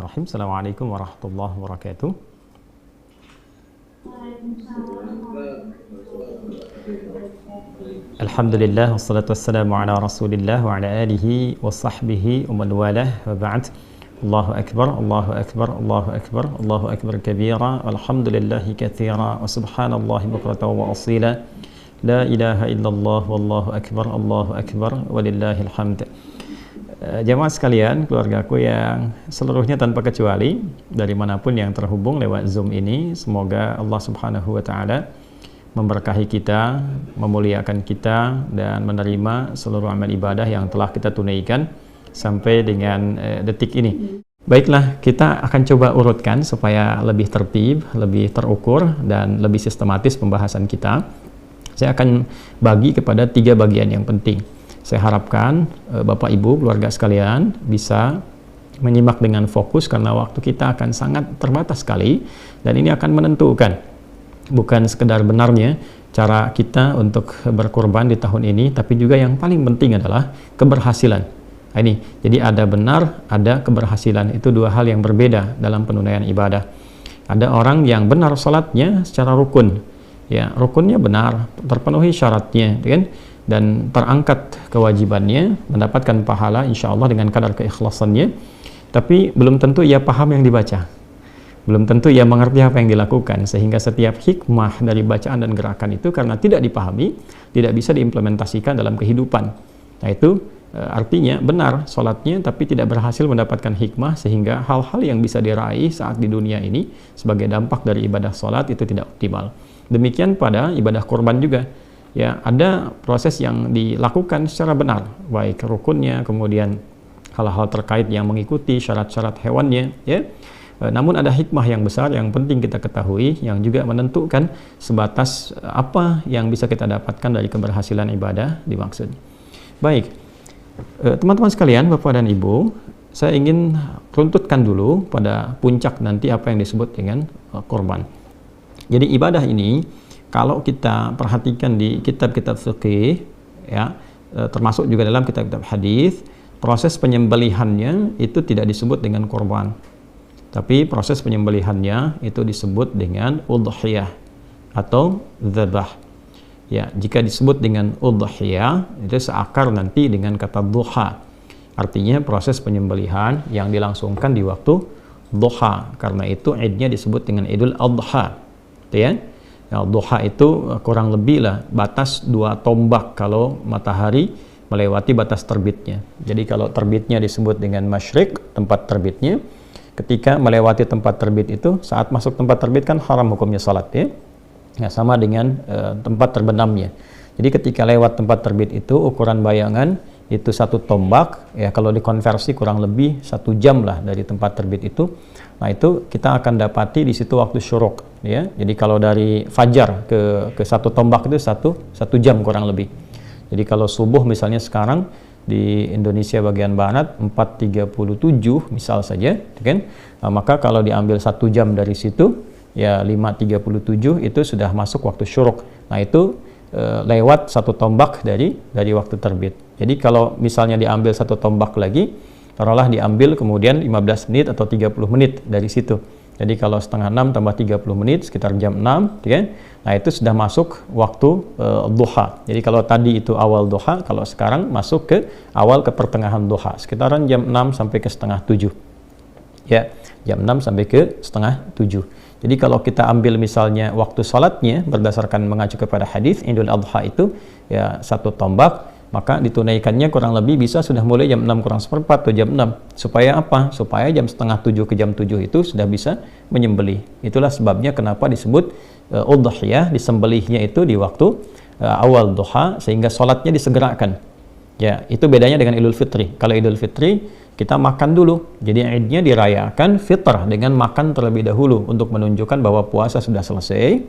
Bismillahirrahmanirrahim. Assalamualaikum warahmatullahi wabarakatuh. Alhamdulillah, wassalatu wassalamu ala rasulillah wa ala alihi wa sahbihi wa man walah wa ba'd. Allahu akbar, Allahu akbar, Allahu akbar, Allahu akbar kabira, walhamdulillahi katsira, wa subhanallahi bukratan wa asila. La ilaha illallah, wallahu akbar, walillahil hamd. Jamaah sekalian, keluargaku yang seluruhnya tanpa kecuali dari manapun yang terhubung lewat Zoom ini, semoga Allah Subhanahu wa taala memberkahi kita, memuliakan kita dan menerima seluruh amal ibadah yang telah kita tunaikan sampai dengan detik ini. Baiklah, kita akan coba urutkan supaya lebih tertib, lebih terukur dan lebih sistematis pembahasan kita. Saya akan bagi kepada 3 bagian yang penting. Saya harapkan Bapak Ibu, keluarga sekalian bisa menyimak dengan fokus karena waktu kita akan sangat terbatas sekali dan ini akan menentukan bukan sekedar benarnya cara kita untuk berkorban di tahun ini, tapi juga yang paling penting adalah keberhasilan. Nah, ini, jadi ada benar, ada keberhasilan. Itu 2 hal yang berbeda dalam penunaian ibadah. Ada orang yang benar salatnya secara rukun, ya rukunnya benar, terpenuhi syaratnya, kan? Dan terangkat kewajibannya, mendapatkan pahala insya Allah dengan kadar keikhlasannya, tapi belum tentu ia paham yang dibaca, belum tentu ia mengerti apa yang dilakukan, sehingga setiap hikmah dari bacaan dan gerakan itu karena tidak dipahami, tidak bisa diimplementasikan dalam kehidupan. Nah itu artinya benar sholatnya tapi tidak berhasil mendapatkan hikmah, sehingga hal-hal yang bisa diraih saat di dunia ini sebagai dampak dari ibadah sholat itu tidak optimal. Demikian pada ibadah korban juga. Ya, ada proses yang dilakukan secara benar, baik rukunnya, kemudian hal-hal terkait yang mengikuti syarat-syarat hewannya, ya. Namun ada hikmah yang besar yang penting kita ketahui, yang juga menentukan sebatas apa yang bisa kita dapatkan dari keberhasilan ibadah dimaksud. Baik, teman-teman sekalian, Bapak dan Ibu, saya ingin runtutkan dulu pada puncak nanti apa yang disebut dengan korban. Jadi ibadah ini, kalau kita perhatikan di kitab-kitab fikih, ya, termasuk juga dalam kitab-kitab hadis, proses penyembelihannya itu tidak disebut dengan korban, tapi proses penyembelihannya itu disebut dengan udhiyah atau dzabah. Ya, jika disebut dengan udhiyah itu seakar nanti dengan kata duha, artinya proses penyembelihan yang dilangsungkan di waktu duha. Karena itu idnya disebut dengan Idul Adha, ya. Ya, duha itu kurang lebih lah batas 2 tombak kalau matahari melewati batas terbitnya. Jadi kalau terbitnya disebut dengan masyrik, tempat terbitnya. Ketika melewati tempat terbit itu, saat masuk tempat terbit kan haram hukumnya salat, ya. Ya, sama dengan tempat terbenamnya. Jadi ketika lewat tempat terbit itu, ukuran bayangan itu 1 tombak, ya kalau dikonversi kurang lebih 1 jam lah dari tempat terbit itu. Nah itu kita akan dapati di situ waktu syuruk, ya. Jadi kalau dari fajar ke 1 tombak itu satu jam kurang lebih. Jadi kalau subuh misalnya sekarang di Indonesia bagian barat 4.37 misal saja, kan? Nah, maka kalau diambil 1 jam dari situ, ya 5.37 itu sudah masuk waktu syuruk. Nah itu lewat 1 tombak dari waktu terbit. Jadi kalau misalnya diambil 1 tombak lagi, taruhlah diambil kemudian 15 menit atau 30 menit dari situ. Jadi kalau setengah 6 tambah 30 menit, sekitar jam 6, ya. Nah itu sudah masuk waktu duha. Jadi kalau tadi itu awal duha, kalau sekarang masuk ke awal ke pertengahan duha, sekitaran jam 6 sampai ke setengah 7. Ya, jam 6 sampai ke setengah 7. Jadi kalau kita ambil misalnya waktu salatnya berdasarkan mengacu kepada hadis Idul Adha itu ya 1 tombak, maka ditunaikannya kurang lebih bisa sudah mulai jam 6 kurang seperempat atau jam 6. Supaya apa? Supaya jam setengah 7 ke jam 7 itu sudah bisa menyembelih. Itulah sebabnya kenapa disebut udhiyah, disembelihnya itu di waktu awal duha, sehingga sholatnya disegerakan. Ya, itu bedanya dengan Idul Fitri. Kalau Idul Fitri kita makan dulu, jadi idnya dirayakan fitr dengan makan terlebih dahulu untuk menunjukkan bahwa puasa sudah selesai.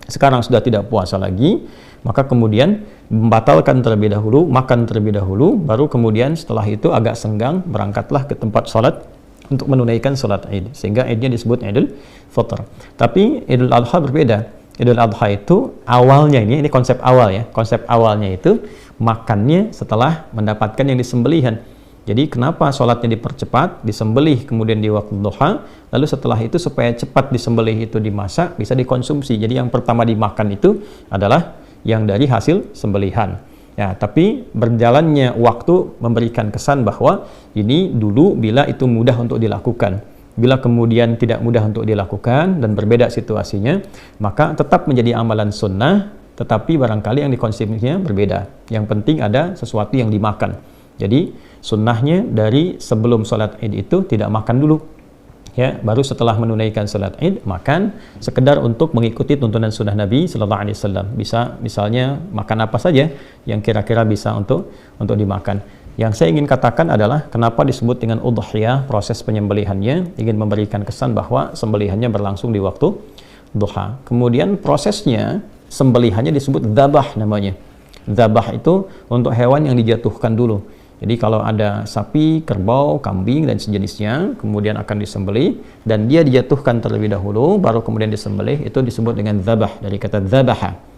Sekarang sudah tidak puasa lagi, maka kemudian membatalkan terlebih dahulu, makan terlebih dahulu, baru kemudian setelah itu agak senggang berangkatlah ke tempat sholat untuk menunaikan sholat id, sehingga idnya disebut Idul Fitr. Tapi Idul Adha berbeda. Idul Adha itu awalnya, ini konsep awal, ya, konsep awalnya itu makannya setelah mendapatkan yang disembelihan. Jadi kenapa sholatnya dipercepat, disembelih kemudian di waktu duha, lalu setelah itu supaya cepat disembelih itu dimasak, bisa dikonsumsi. Jadi yang pertama dimakan itu adalah yang dari hasil sembelihan. Ya, tapi berjalannya waktu memberikan kesan bahwa ini dulu bila itu mudah untuk dilakukan. Bila kemudian tidak mudah untuk dilakukan dan berbeda situasinya, maka tetap menjadi amalan sunnah, tetapi barangkali yang dikonsumsinya berbeda. Yang penting ada sesuatu yang dimakan. Jadi sunnahnya dari sebelum sholat id itu tidak makan dulu, ya, baru setelah menunaikan sholat id makan, sekedar untuk mengikuti tuntunan sunnah Nabi Sallallahu Alaihi Wasallam. Bisa misalnya makan apa saja yang kira-kira bisa untuk dimakan. Yang saya ingin katakan adalah kenapa disebut dengan udhiyah, proses penyembelihannya, ingin memberikan kesan bahwa sembelihannya berlangsung di waktu duha. Kemudian prosesnya sembelihannya disebut dzabah namanya. Dzabah itu untuk hewan yang dijatuhkan dulu. Jadi kalau ada sapi, kerbau, kambing dan sejenisnya kemudian akan disembelih dan dia dijatuhkan terlebih dahulu baru kemudian disembelih, itu disebut dengan dzabah, dari kata dzabaha.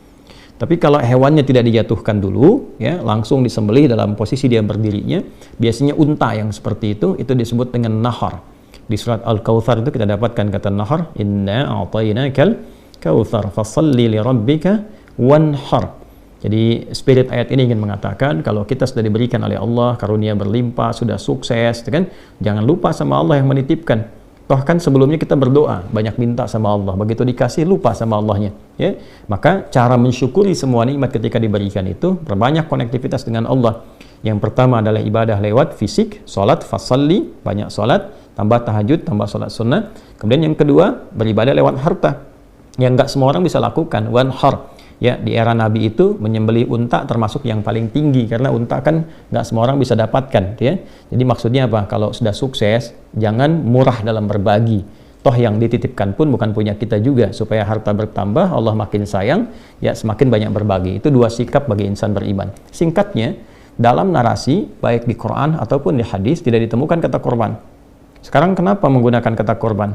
Tapi kalau hewannya tidak dijatuhkan dulu, ya, langsung disembelih dalam posisi dia berdirinya, biasanya unta yang seperti itu disebut dengan nahar. Di surat Al-Kautsar itu kita dapatkan kata nahar, inna a'tainakal kautsar fasalli li rabbika wanhar. Jadi spirit ayat ini ingin mengatakan kalau kita sudah diberikan oleh Allah karunia berlimpah, sudah sukses, kan? Jangan lupa sama Allah yang menitipkan. Toh kan sebelumnya kita berdoa, banyak minta sama Allah, begitu dikasih lupa sama Allahnya, ya. Maka cara mensyukuri semua nikmat ketika diberikan itu berbanyak konektivitas dengan Allah. Yang pertama adalah ibadah lewat fisik, salat, fasalli, banyak salat, tambah tahajud, tambah salat sunnah. Kemudian yang kedua, beribadah lewat harta. Yang enggak semua orang bisa lakukan, wanhar. Ya, di era Nabi itu menyembelih unta termasuk yang paling tinggi karena unta kan nggak semua orang bisa dapatkan, ya. Jadi maksudnya apa? Kalau sudah sukses, jangan murah dalam berbagi. Toh yang dititipkan pun bukan punya kita juga. Supaya harta bertambah, Allah makin sayang, ya semakin banyak berbagi. Itu dua sikap bagi insan beriman. Singkatnya, dalam narasi baik di Quran ataupun di hadis tidak ditemukan kata korban. Sekarang kenapa menggunakan kata korban?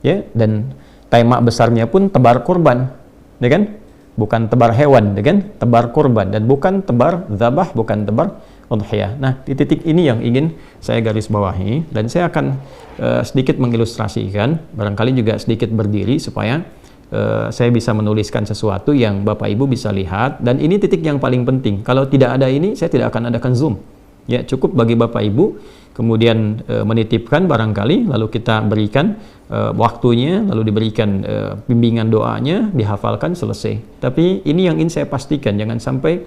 Ya, dan tema besarnya pun tebar korban, ya kan? Bukan tebar hewan, kan? Tebar korban, dan bukan tebar dzabah, bukan tebar udhiyah. Nah, di titik ini yang ingin saya garis bawahi, dan saya akan sedikit mengilustrasikan, barangkali juga sedikit berdiri supaya saya bisa menuliskan sesuatu yang Bapak Ibu bisa lihat, dan ini titik yang paling penting. Kalau tidak ada ini, saya tidak akan adakan Zoom. Ya, cukup bagi Bapak Ibu kemudian menitipkan barangkali, lalu kita berikan waktunya, lalu diberikan bimbingan doanya, dihafalkan, selesai. Tapi ini yang ingin saya pastikan, jangan sampai,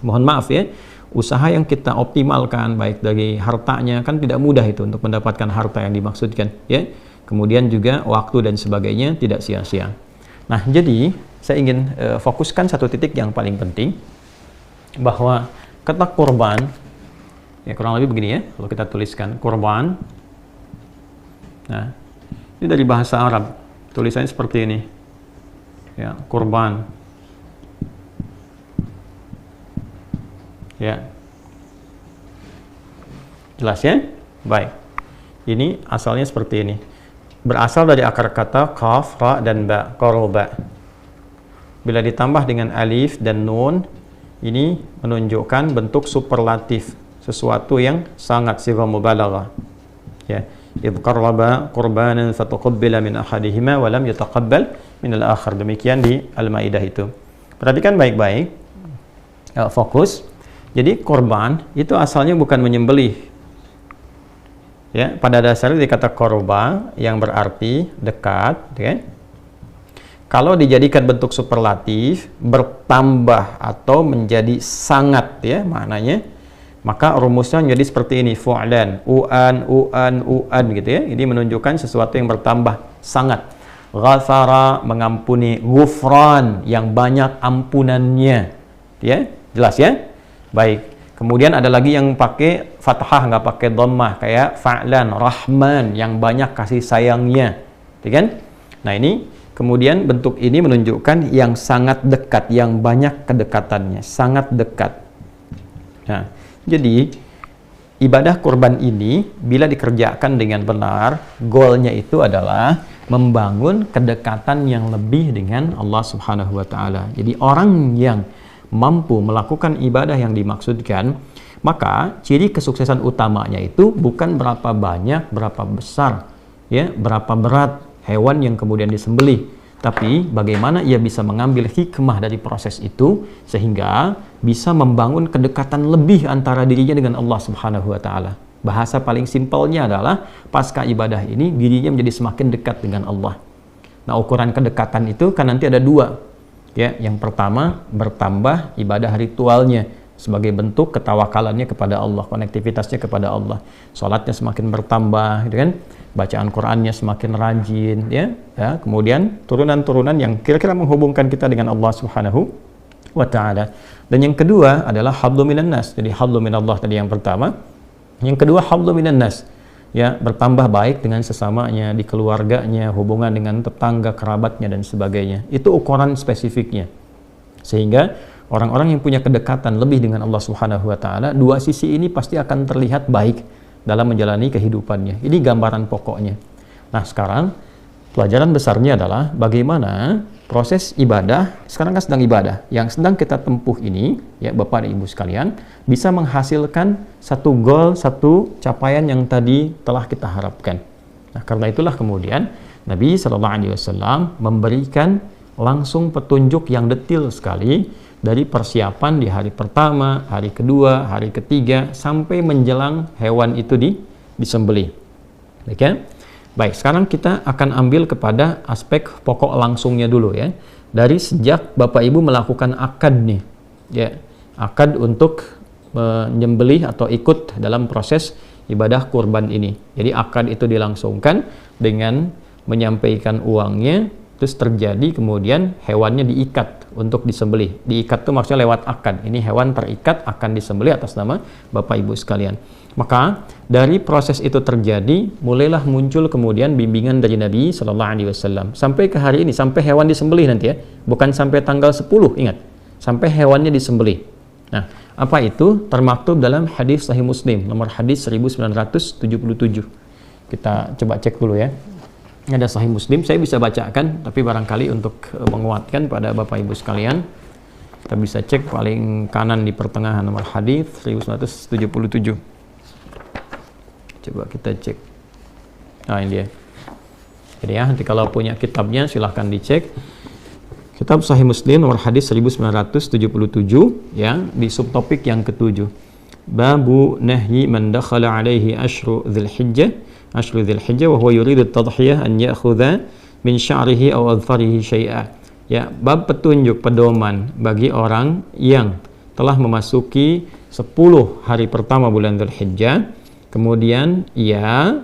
mohon maaf ya, usaha yang kita optimalkan baik dari hartanya, kan tidak mudah itu untuk mendapatkan harta yang dimaksudkan, ya. Kemudian juga waktu dan sebagainya tidak sia-sia. Nah, jadi saya ingin fokuskan satu titik yang paling penting, bahwa kata korban, ya kurang lebih begini ya, kalau kita tuliskan korban. Nah, ini dari bahasa Arab, tulisannya seperti ini, ya, korban, ya, jelas ya? Baik, ini asalnya seperti ini, berasal dari akar kata qaf, ra, dan ba, qoroba. Bila ditambah dengan alif dan nun, ini menunjukkan bentuk superlatif, sesuatu yang sangat sighah mubalaghah, ya. idh qarraba qurbanan fataqabbala min ahadihima wa lam yataqabbal min al-akhar. Demikian di Al-Maidah itu. Perhatikan baik-baik, fokus. Jadi korban itu asalnya bukan menyembelih, ya. Pada dasarnya dikata korba yang berarti dekat, ya. Kalau dijadikan bentuk superlatif, bertambah atau menjadi sangat, ya, maknanya, maka rumusnya menjadi seperti ini, fu'lan, u'an gitu ya. Ini menunjukkan sesuatu yang bertambah sangat. Ghafara, mengampuni, ghufran, yang banyak ampunannya, ya. Jelas ya? Baik. Kemudian ada lagi yang pakai fathah, nggak pakai dhammah, kayak fa'lan, rahman, yang banyak kasih sayangnya, ya kan? Nah, ini kemudian bentuk ini menunjukkan yang sangat dekat, yang banyak kedekatannya, sangat dekat. Nah, jadi ibadah kurban ini bila dikerjakan dengan benar, goalnya itu adalah membangun kedekatan yang lebih dengan Allah Subhanahu wa taala. Jadi orang yang mampu melakukan ibadah yang dimaksudkan, Maka ciri kesuksesan utamanya itu bukan berapa banyak, berapa besar, ya, berapa berat hewan yang kemudian disembelih, tapi bagaimana ia bisa mengambil hikmah dari proses itu sehingga bisa membangun kedekatan lebih antara dirinya dengan Allah Subhanahu wa taala. Bahasa paling simpelnya adalah pasca ibadah ini dirinya menjadi semakin dekat dengan Allah. Nah, ukuran kedekatan itu kan nanti ada dua. Ya, yang pertama bertambah ibadah ritualnya sebagai bentuk ketawakalannya kepada Allah, konektivitasnya kepada Allah. Salatnya semakin bertambah, gitu kan? Bacaan Qur'annya semakin rajin, ya. Kemudian turunan-turunan yang kira-kira menghubungkan kita dengan Allah Subhanahu wa taala. Dan yang kedua adalah hablu minan nas. Jadi hablu minallah tadi yang pertama. Yang kedua hablu minan nas. Ya, bertambah baik dengan sesamanya, di keluarganya, hubungan dengan tetangga, kerabatnya dan sebagainya. Itu ukuran spesifiknya. Sehingga orang-orang yang punya kedekatan lebih dengan Allah Subhanahu wa taala, dua sisi ini pasti akan terlihat baik dalam menjalani kehidupannya. Ini gambaran pokoknya. Nah, sekarang pelajaran besarnya adalah bagaimana proses ibadah, sekarang kan sedang ibadah, yang sedang kita tempuh ini, ya Bapak dan Ibu sekalian, bisa menghasilkan satu goal, satu capaian yang tadi telah kita harapkan. Nah, karena itulah kemudian Nabi SAW memberikan langsung petunjuk yang detail sekali dari persiapan di hari pertama, hari kedua, hari ketiga, sampai menjelang hewan itu disembelih. Baik ya? Baik, sekarang kita akan ambil kepada aspek pokok langsungnya dulu ya. Dari sejak Bapak Ibu melakukan akad nih, ya, akad untuk menyembelih atau ikut dalam proses ibadah kurban ini. Jadi akad itu dilangsungkan dengan menyampaikan uangnya, terus terjadi kemudian hewannya diikat untuk disembelih. Diikat itu maksudnya lewat akad. Ini hewan terikat akan disembelih atas nama Bapak Ibu sekalian. Maka dari proses itu terjadi, mulailah muncul kemudian bimbingan dari Nabi Sallallahu Alaihi Wasallam sampai ke hari ini, sampai hewan disembelih nanti ya, bukan sampai tanggal 10, ingat, sampai hewannya disembelih. Nah, apa itu? Termaktub dalam hadis Sahih Muslim, nomor hadis 1977. Kita coba cek dulu ya. Ini ada Sahih Muslim, saya bisa bacakan, tapi barangkali untuk menguatkan pada Bapak Ibu sekalian, kita bisa cek paling kanan di pertengahan nomor hadis 1977. Coba kita cek. Nah, ini dia. Jadi ya, nanti kalau punya kitabnya silahkan dicek. Kitab Sahih Muslim nomor hadis 1977 ya, di subtopik yang ketujuh. Babu nahyi man dakhala alaihi ashru dzulhijjah wa huwa yuridu at-tadhhiyah an ya'khudha min sya'rihi aw adfarihi syai'a. Ya, bab petunjuk pedoman bagi orang yang telah memasuki 10 hari pertama bulan Dzulhijjah, kemudian ia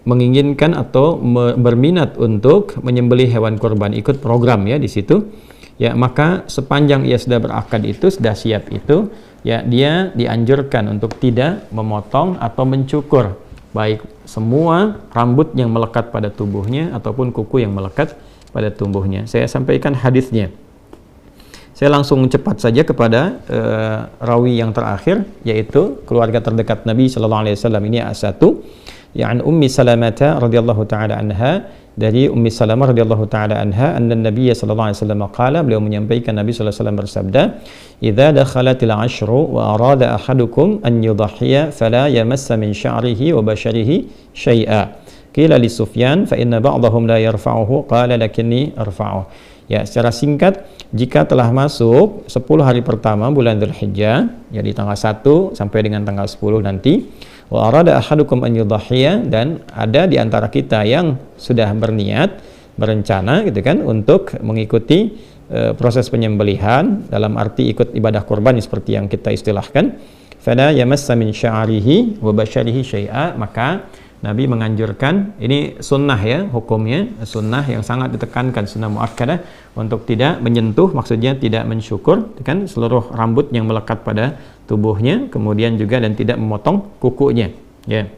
menginginkan atau berminat untuk menyembelih hewan kurban, ikut program ya di situ. Ya, maka sepanjang ia sudah berakad itu, sudah siap itu, ya dia dianjurkan untuk tidak memotong atau mencukur baik semua rambut yang melekat pada tubuhnya ataupun kuku yang melekat pada tubuhnya. Saya sampaikan hadisnya. Saya langsung cepat saja kepada rawi yang terakhir, yaitu keluarga terdekat Nabi Sallallahu Alaihi Wasallam. Ini A1, yang Ummi Salamah radhiyallahu taala anha, dari Ummi Salamah radhiyallahu taala anha, anna Nabi Sallallahu Alaihi Wasallam qala, beliau menyampaikan, Nabi Sallallahu Alaihi Wasallam bersabda, idza dakhalatil ashru wa arada ahadukum an yudhhiya fala yamassa min sya'rihi wa basharihi syai'a. Qila li Sufyan fa inna ba'dahum la yarfa'uhu qala lakinni arfa'uhu. Ya, secara singkat, jika telah masuk 10 hari pertama bulan Dzulhijjah, ya di tanggal 1 sampai dengan tanggal 10 nanti, wa arada ahadukum an yudhhiya, dan ada di antara kita yang sudah berniat, berencana gitu kan untuk mengikuti proses penyembelihan dalam arti ikut ibadah kurban seperti yang kita istilahkan, fala yamassa min sya'rihi wa basharihi syai'a, maka Nabi menganjurkan, ini sunnah ya, hukumnya sunnah yang sangat ditekankan, sunnah muakkadah, untuk tidak menyentuh, maksudnya tidak mensyukur kan seluruh rambut yang melekat pada tubuhnya, kemudian juga dan tidak memotong kukunya ya.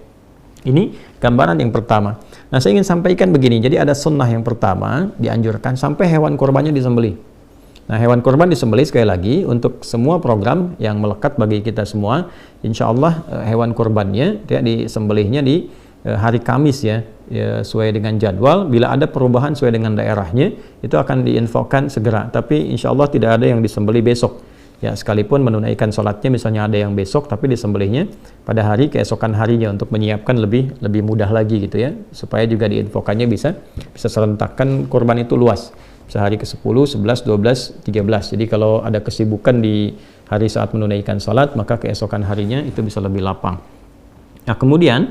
Ini gambaran yang pertama. Nah, saya ingin sampaikan begini, jadi ada sunnah yang pertama, dianjurkan sampai hewan kurbannya disembelih. Nah, hewan kurban disembelih sekali lagi untuk semua program yang melekat bagi kita semua, insya Allah hewan kurbannya ya, disembelihnya di hari Kamis ya, sesuai dengan jadwal. Bila ada perubahan sesuai dengan daerahnya, itu akan diinfokan segera, tapi insya Allah tidak ada yang disembelih besok Ya, sekalipun menunaikan sholatnya misalnya ada yang besok tapi disembelihnya pada hari keesokan harinya untuk menyiapkan lebih mudah lagi gitu ya, supaya juga diinfokannya bisa serentakkan kurban itu luas, bisa hari ke-10, 11, 12, 13. Jadi kalau ada kesibukan di hari saat menunaikan sholat, maka keesokan harinya itu bisa lebih lapang. Nah kemudian,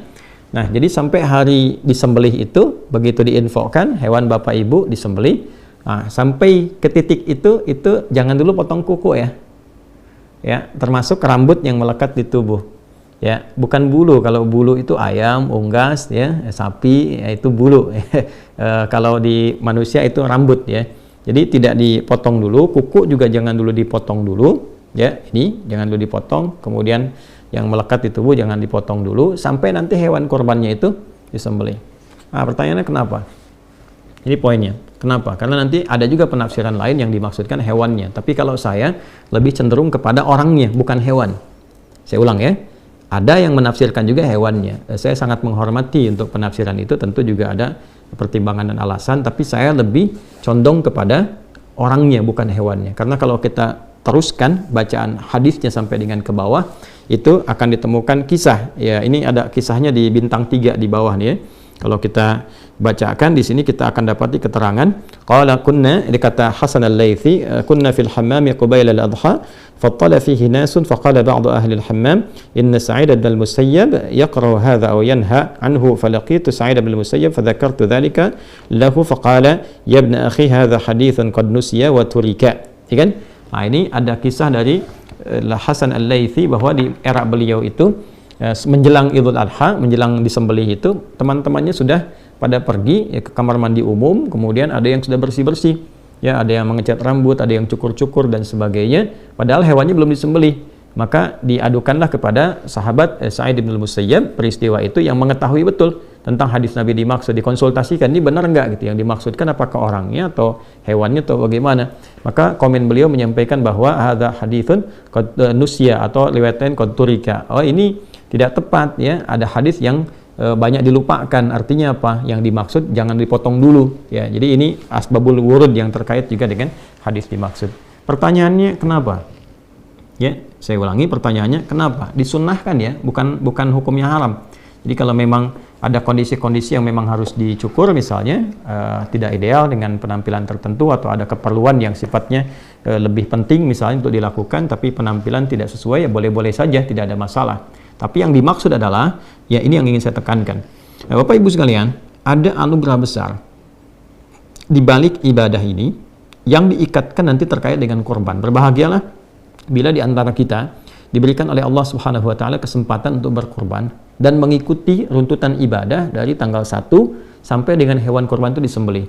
jadi sampai hari disembelih itu, begitu diinfokan hewan bapak ibu disembelih, sampai ke titik itu jangan dulu potong kuku ya, termasuk rambut yang melekat di tubuh ya, bukan bulu. Kalau bulu itu ayam, unggas ya, sapi ya, itu bulu. Kalau di manusia itu rambut ya, jadi tidak dipotong dulu. Kuku juga jangan dulu dipotong dulu ya, ini jangan dulu dipotong. Kemudian yang melekat di tubuh jangan dipotong dulu sampai nanti hewan korbannya itu disembelih. Pertanyaannya kenapa? Ini poinnya. Kenapa? Karena nanti ada juga penafsiran lain yang dimaksudkan hewannya. Tapi kalau saya lebih cenderung kepada orangnya, bukan hewan. Saya ulang ya. Ada yang menafsirkan juga hewannya. Saya sangat menghormati untuk penafsiran itu. Tentu juga ada pertimbangan dan alasan. Tapi saya lebih condong kepada orangnya, bukan hewannya. Karena kalau kita teruskan bacaan hadisnya sampai dengan ke bawah, itu akan ditemukan kisah. Ya, ini ada kisahnya di bintang 3 di bawah nih ya. Kalau kita bacakan di sini kita akan dapati keterangan qala kunna, dikata Hasan al-Laythi, kunna fil hammam qabila al-adha fattala fihi nasun faqala ba'du ahli al-hammam inna Sa'id bin al-Musayyab yaqra hadha aw yanha anhu falaqitu Sa'id bin al-Musayyab fadhakartu dhalika lahu faqala ya ibn akhi hadha hadithan qad nusiya wa turika. Ya kan? Ini ada kisah dari Hasan al-Laythi bahwa di era beliau itu menjelang Idul Adha, menjelang disembelih itu, teman-temannya sudah pada pergi ya, ke kamar mandi umum, kemudian ada yang sudah bersih-bersih ya, ada yang mengecat rambut, ada yang cukur-cukur dan sebagainya, padahal hewannya belum disembelih. Maka diadukanlah kepada sahabat Sa'id bin al-Musayyab peristiwa itu, yang mengetahui betul tentang hadis Nabi dimaksud, dikonsultasikan ini benar enggak gitu, yang dimaksudkan apakah orangnya atau hewannya atau bagaimana. Maka komen beliau menyampaikan bahwa hadza haditsun qad nusiya atau riwayatan qad turika. Ini tidak tepat ya, ada hadis yang banyak dilupakan. Artinya apa? Yang dimaksud jangan dipotong dulu ya. Jadi ini asbabul wurud yang terkait juga dengan hadis dimaksud. Pertanyaannya kenapa? Ya, saya ulangi pertanyaannya kenapa? Disunnahkan ya, bukan hukumnya haram. Jadi kalau memang ada kondisi-kondisi yang memang harus dicukur misalnya, tidak ideal dengan penampilan tertentu atau ada keperluan yang sifatnya lebih penting misalnya untuk dilakukan, tapi penampilan tidak sesuai ya boleh-boleh saja, tidak ada masalah. Tapi yang dimaksud adalah, ya ini yang ingin saya tekankan. Bapak Ibu sekalian, ada anugerah besar di balik ibadah ini yang diikatkan nanti terkait dengan kurban. Berbahagialah bila di antara kita diberikan oleh Allah Subhanahu wa taala kesempatan untuk berkurban dan mengikuti runtutan ibadah dari tanggal 1 sampai dengan hewan kurban itu disembelih.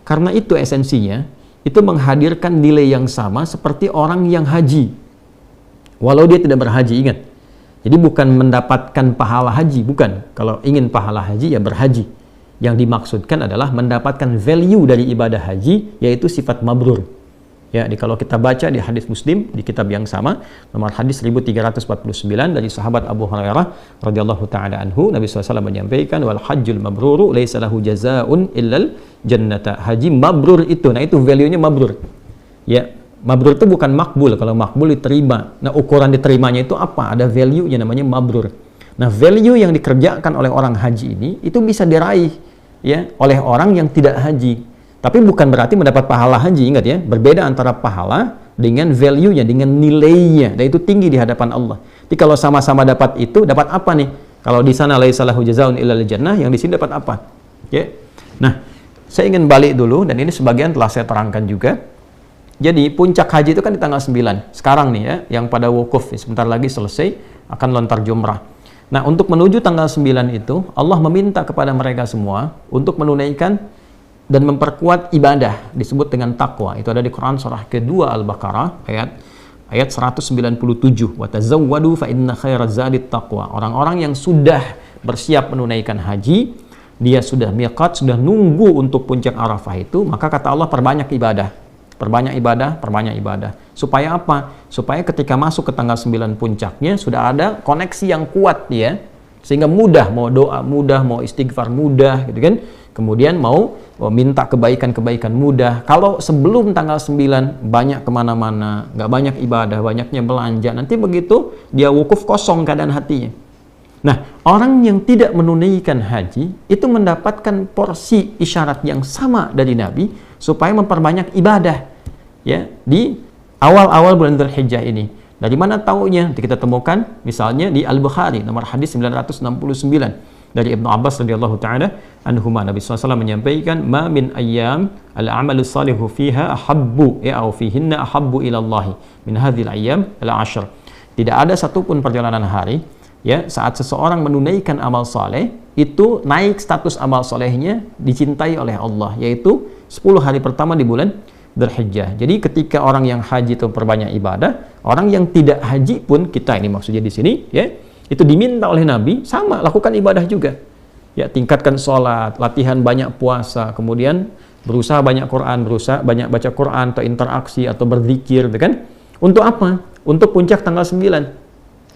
Karena itu esensinya, itu menghadirkan nilai yang sama seperti orang yang haji. Walau dia tidak berhaji, ingat. Jadi bukan mendapatkan pahala haji, bukan. Kalau ingin pahala haji ya berhaji. Yang dimaksudkan adalah mendapatkan value dari ibadah haji, yaitu sifat mabrur. Ya, kalau kita baca di hadis Muslim di kitab yang sama, nomor hadis 1349 dari sahabat Abu Hurairah radhiyallahu taala anhu, Nabi SAW menyampaikan wal hajjul mabruru laisa lahu jazaa'un illal jannata. Haji mabrur itu, nah itu value-nya mabrur. Ya, mabrur itu bukan makbul. Kalau makbul diterima. Nah, ukuran diterimanya itu apa? Ada value-nya namanya mabrur. Nah, value yang dikerjakan oleh orang haji ini itu bisa diraih ya oleh orang yang tidak haji. Tapi bukan berarti mendapat pahala haji, ingat ya. Berbeda antara pahala dengan value-nya, dengan nilainya. Dan itu tinggi di hadapan Allah. Jadi kalau sama-sama dapat itu, dapat apa nih? Kalau di sana laisa lahu jazaa'un illal jannah, yang di sini dapat apa? Ya. Nah, saya ingin balik dulu dan ini sebagian telah saya terangkan juga. Jadi puncak haji itu kan di tanggal 9. Sekarang nih ya, yang pada wukuf sebentar lagi selesai akan lontar jumrah. Nah, untuk menuju tanggal 9 itu Allah meminta kepada mereka semua untuk menunaikan dan memperkuat ibadah, disebut dengan takwa. Itu ada di Quran surah kedua Al-Baqarah ayat 197. Wa tazawwadu fa inna khairaz zadit taqwa. Orang-orang yang sudah bersiap menunaikan haji, dia sudah miqat, sudah nunggu untuk puncak Arafah itu, maka kata Allah perbanyak ibadah. Perbanyak ibadah, perbanyak ibadah. Supaya apa? Supaya ketika masuk ke tanggal 9 puncaknya sudah ada koneksi yang kuat ya. Sehingga mudah, mau doa mudah, mau istighfar mudah gitu kan. kemudian mau minta kebaikan-kebaikan mudah. Kalau sebelum tanggal 9 banyak kemana-mana, nggak banyak ibadah, banyaknya belanja, nanti begitu dia wukuf kosong keadaan hatinya. Nah, orang yang tidak menunaikan haji itu mendapatkan porsi isyarat yang sama dari Nabi supaya memperbanyak ibadah ya di awal-awal bulan Dzulhijjah ini. Dari mana taunya? Kita temukan misalnya di Al-Bukhari nomor hadis 969 dari Ibnu Abbas radhiyallahu taala anhuma. Nabi SAW menyampaikan, "Ma min ayyam al-'amalu salihu fiha ahabbu au fihinna ahabbu ila Allah min hadhil ayyam al-'ashr." Tidak ada satupun perjalanan hari ya saat seseorang menunaikan amal saleh itu naik status amal salehnya dicintai oleh Allah, yaitu 10 hari pertama di bulan Dzulhijjah. Jadi ketika orang yang haji itu perbanyak ibadah, orang yang tidak haji pun, kita ini maksudnya di sini ya, itu diminta oleh Nabi sama lakukan ibadah juga. Ya, tingkatkan sholat, latihan banyak puasa, kemudian berusaha banyak Quran, berusaha banyak baca Quran atau interaksi atau berzikir, gitu kan? Untuk apa? Untuk puncak tanggal 9.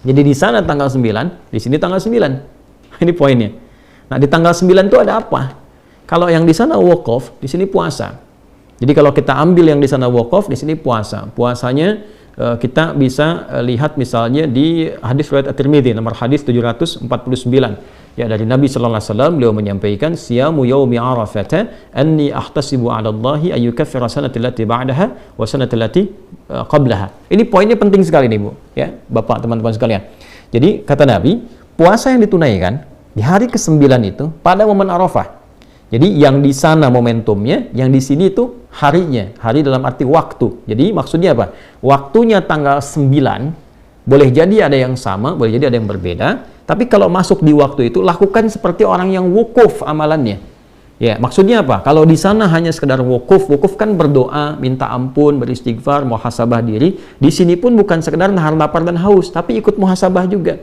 Jadi di sana tanggal 9, di sini tanggal 9. Ini poinnya. Nah, di tanggal 9 itu ada apa? Kalau yang di sana wukuf, di sini puasa. Jadi kalau kita ambil yang di sana wukuf, di sini puasa. Puasanya kita bisa lihat misalnya di hadis riwayat At-Tirmidzi nomor hadis 749 ya, dari Nabi sallallahu alaihi wasallam, beliau menyampaikan, siyamu yaumi arafah anni ahtasibu 'ala Allahi ay yukaffira sanata allati ba'daha wa sanata allati qablaha. Ini poinnya penting sekali nih Bu ya, Bapak, teman-teman sekalian. Jadi kata Nabi, puasa yang ditunaikan di hari ke-9 itu pada momen Arafah. Jadi yang di sana momentumnya, yang di sini itu harinya, hari dalam arti waktu. Jadi maksudnya apa? Waktunya tanggal 9, boleh jadi ada yang sama, boleh jadi ada yang berbeda. Tapi kalau masuk di waktu itu, lakukan seperti orang yang wukuf amalannya. Ya, maksudnya apa? Kalau di sana hanya sekedar wukuf, wukuf kan berdoa, minta ampun, beristighfar, muhasabah diri. Di sini pun bukan sekedar nahan lapar dan haus, tapi ikut muhasabah juga.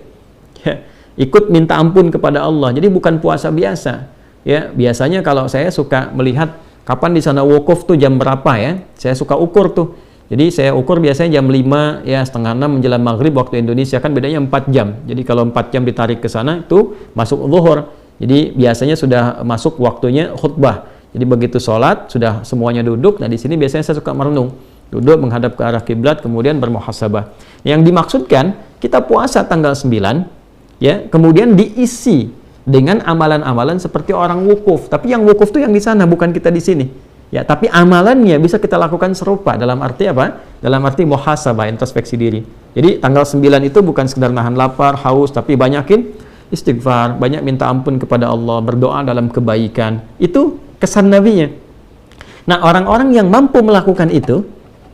Ya, ikut minta ampun kepada Allah. Jadi bukan puasa biasa. Ya, biasanya kalau saya suka melihat kapan di sana wukuf tuh jam berapa ya, saya suka ukur tuh. Jadi saya ukur biasanya jam 5 ya, setengah 6 menjelang maghrib waktu Indonesia, kan bedanya 4 jam. Jadi kalau 4 jam ditarik ke sana itu masuk zuhur. Jadi biasanya sudah masuk waktunya khutbah. Jadi begitu sholat sudah semuanya duduk. Nah di sini biasanya saya suka merenung, duduk menghadap ke arah kiblat, kemudian bermuhasabah. Yang dimaksudkan kita puasa tanggal 9 ya, kemudian diisi dengan amalan-amalan seperti orang wukuf. Tapi yang wukuf itu yang di sana, bukan kita di sini. Ya, tapi amalannya bisa kita lakukan serupa. Dalam arti apa? Dalam arti muhasabah, introspeksi diri. Jadi tanggal 9 itu bukan sekedar nahan lapar, haus, tapi banyakin istighfar, banyak minta ampun kepada Allah, berdoa dalam kebaikan. Itu kesan Nabi-nya. Nah, orang-orang yang mampu melakukan itu,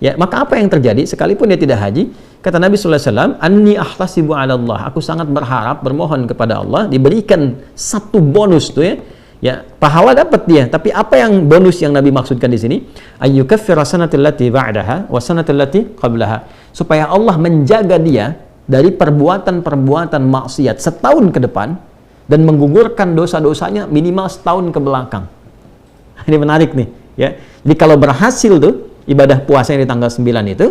ya, maka apa yang terjadi sekalipun dia tidak haji? Kata Nabi sallallahu alaihi wasallam, "Anni ahtasibu 'ala Allah." Aku sangat berharap, bermohon kepada Allah diberikan satu bonus tuh ya. Ya, pahala dapat dia, tapi apa yang bonus yang Nabi maksudkan di sini? Ayyukaffira sanatal lati ba'daha wa sanatal lati qablaha. Supaya Allah menjaga dia dari perbuatan-perbuatan maksiat setahun ke depan dan menggugurkan dosa-dosanya minimal setahun ke belakang. Ini menarik nih, ya. Jadi kalau berhasil tuh ibadah puasa yang di tanggal 9 itu,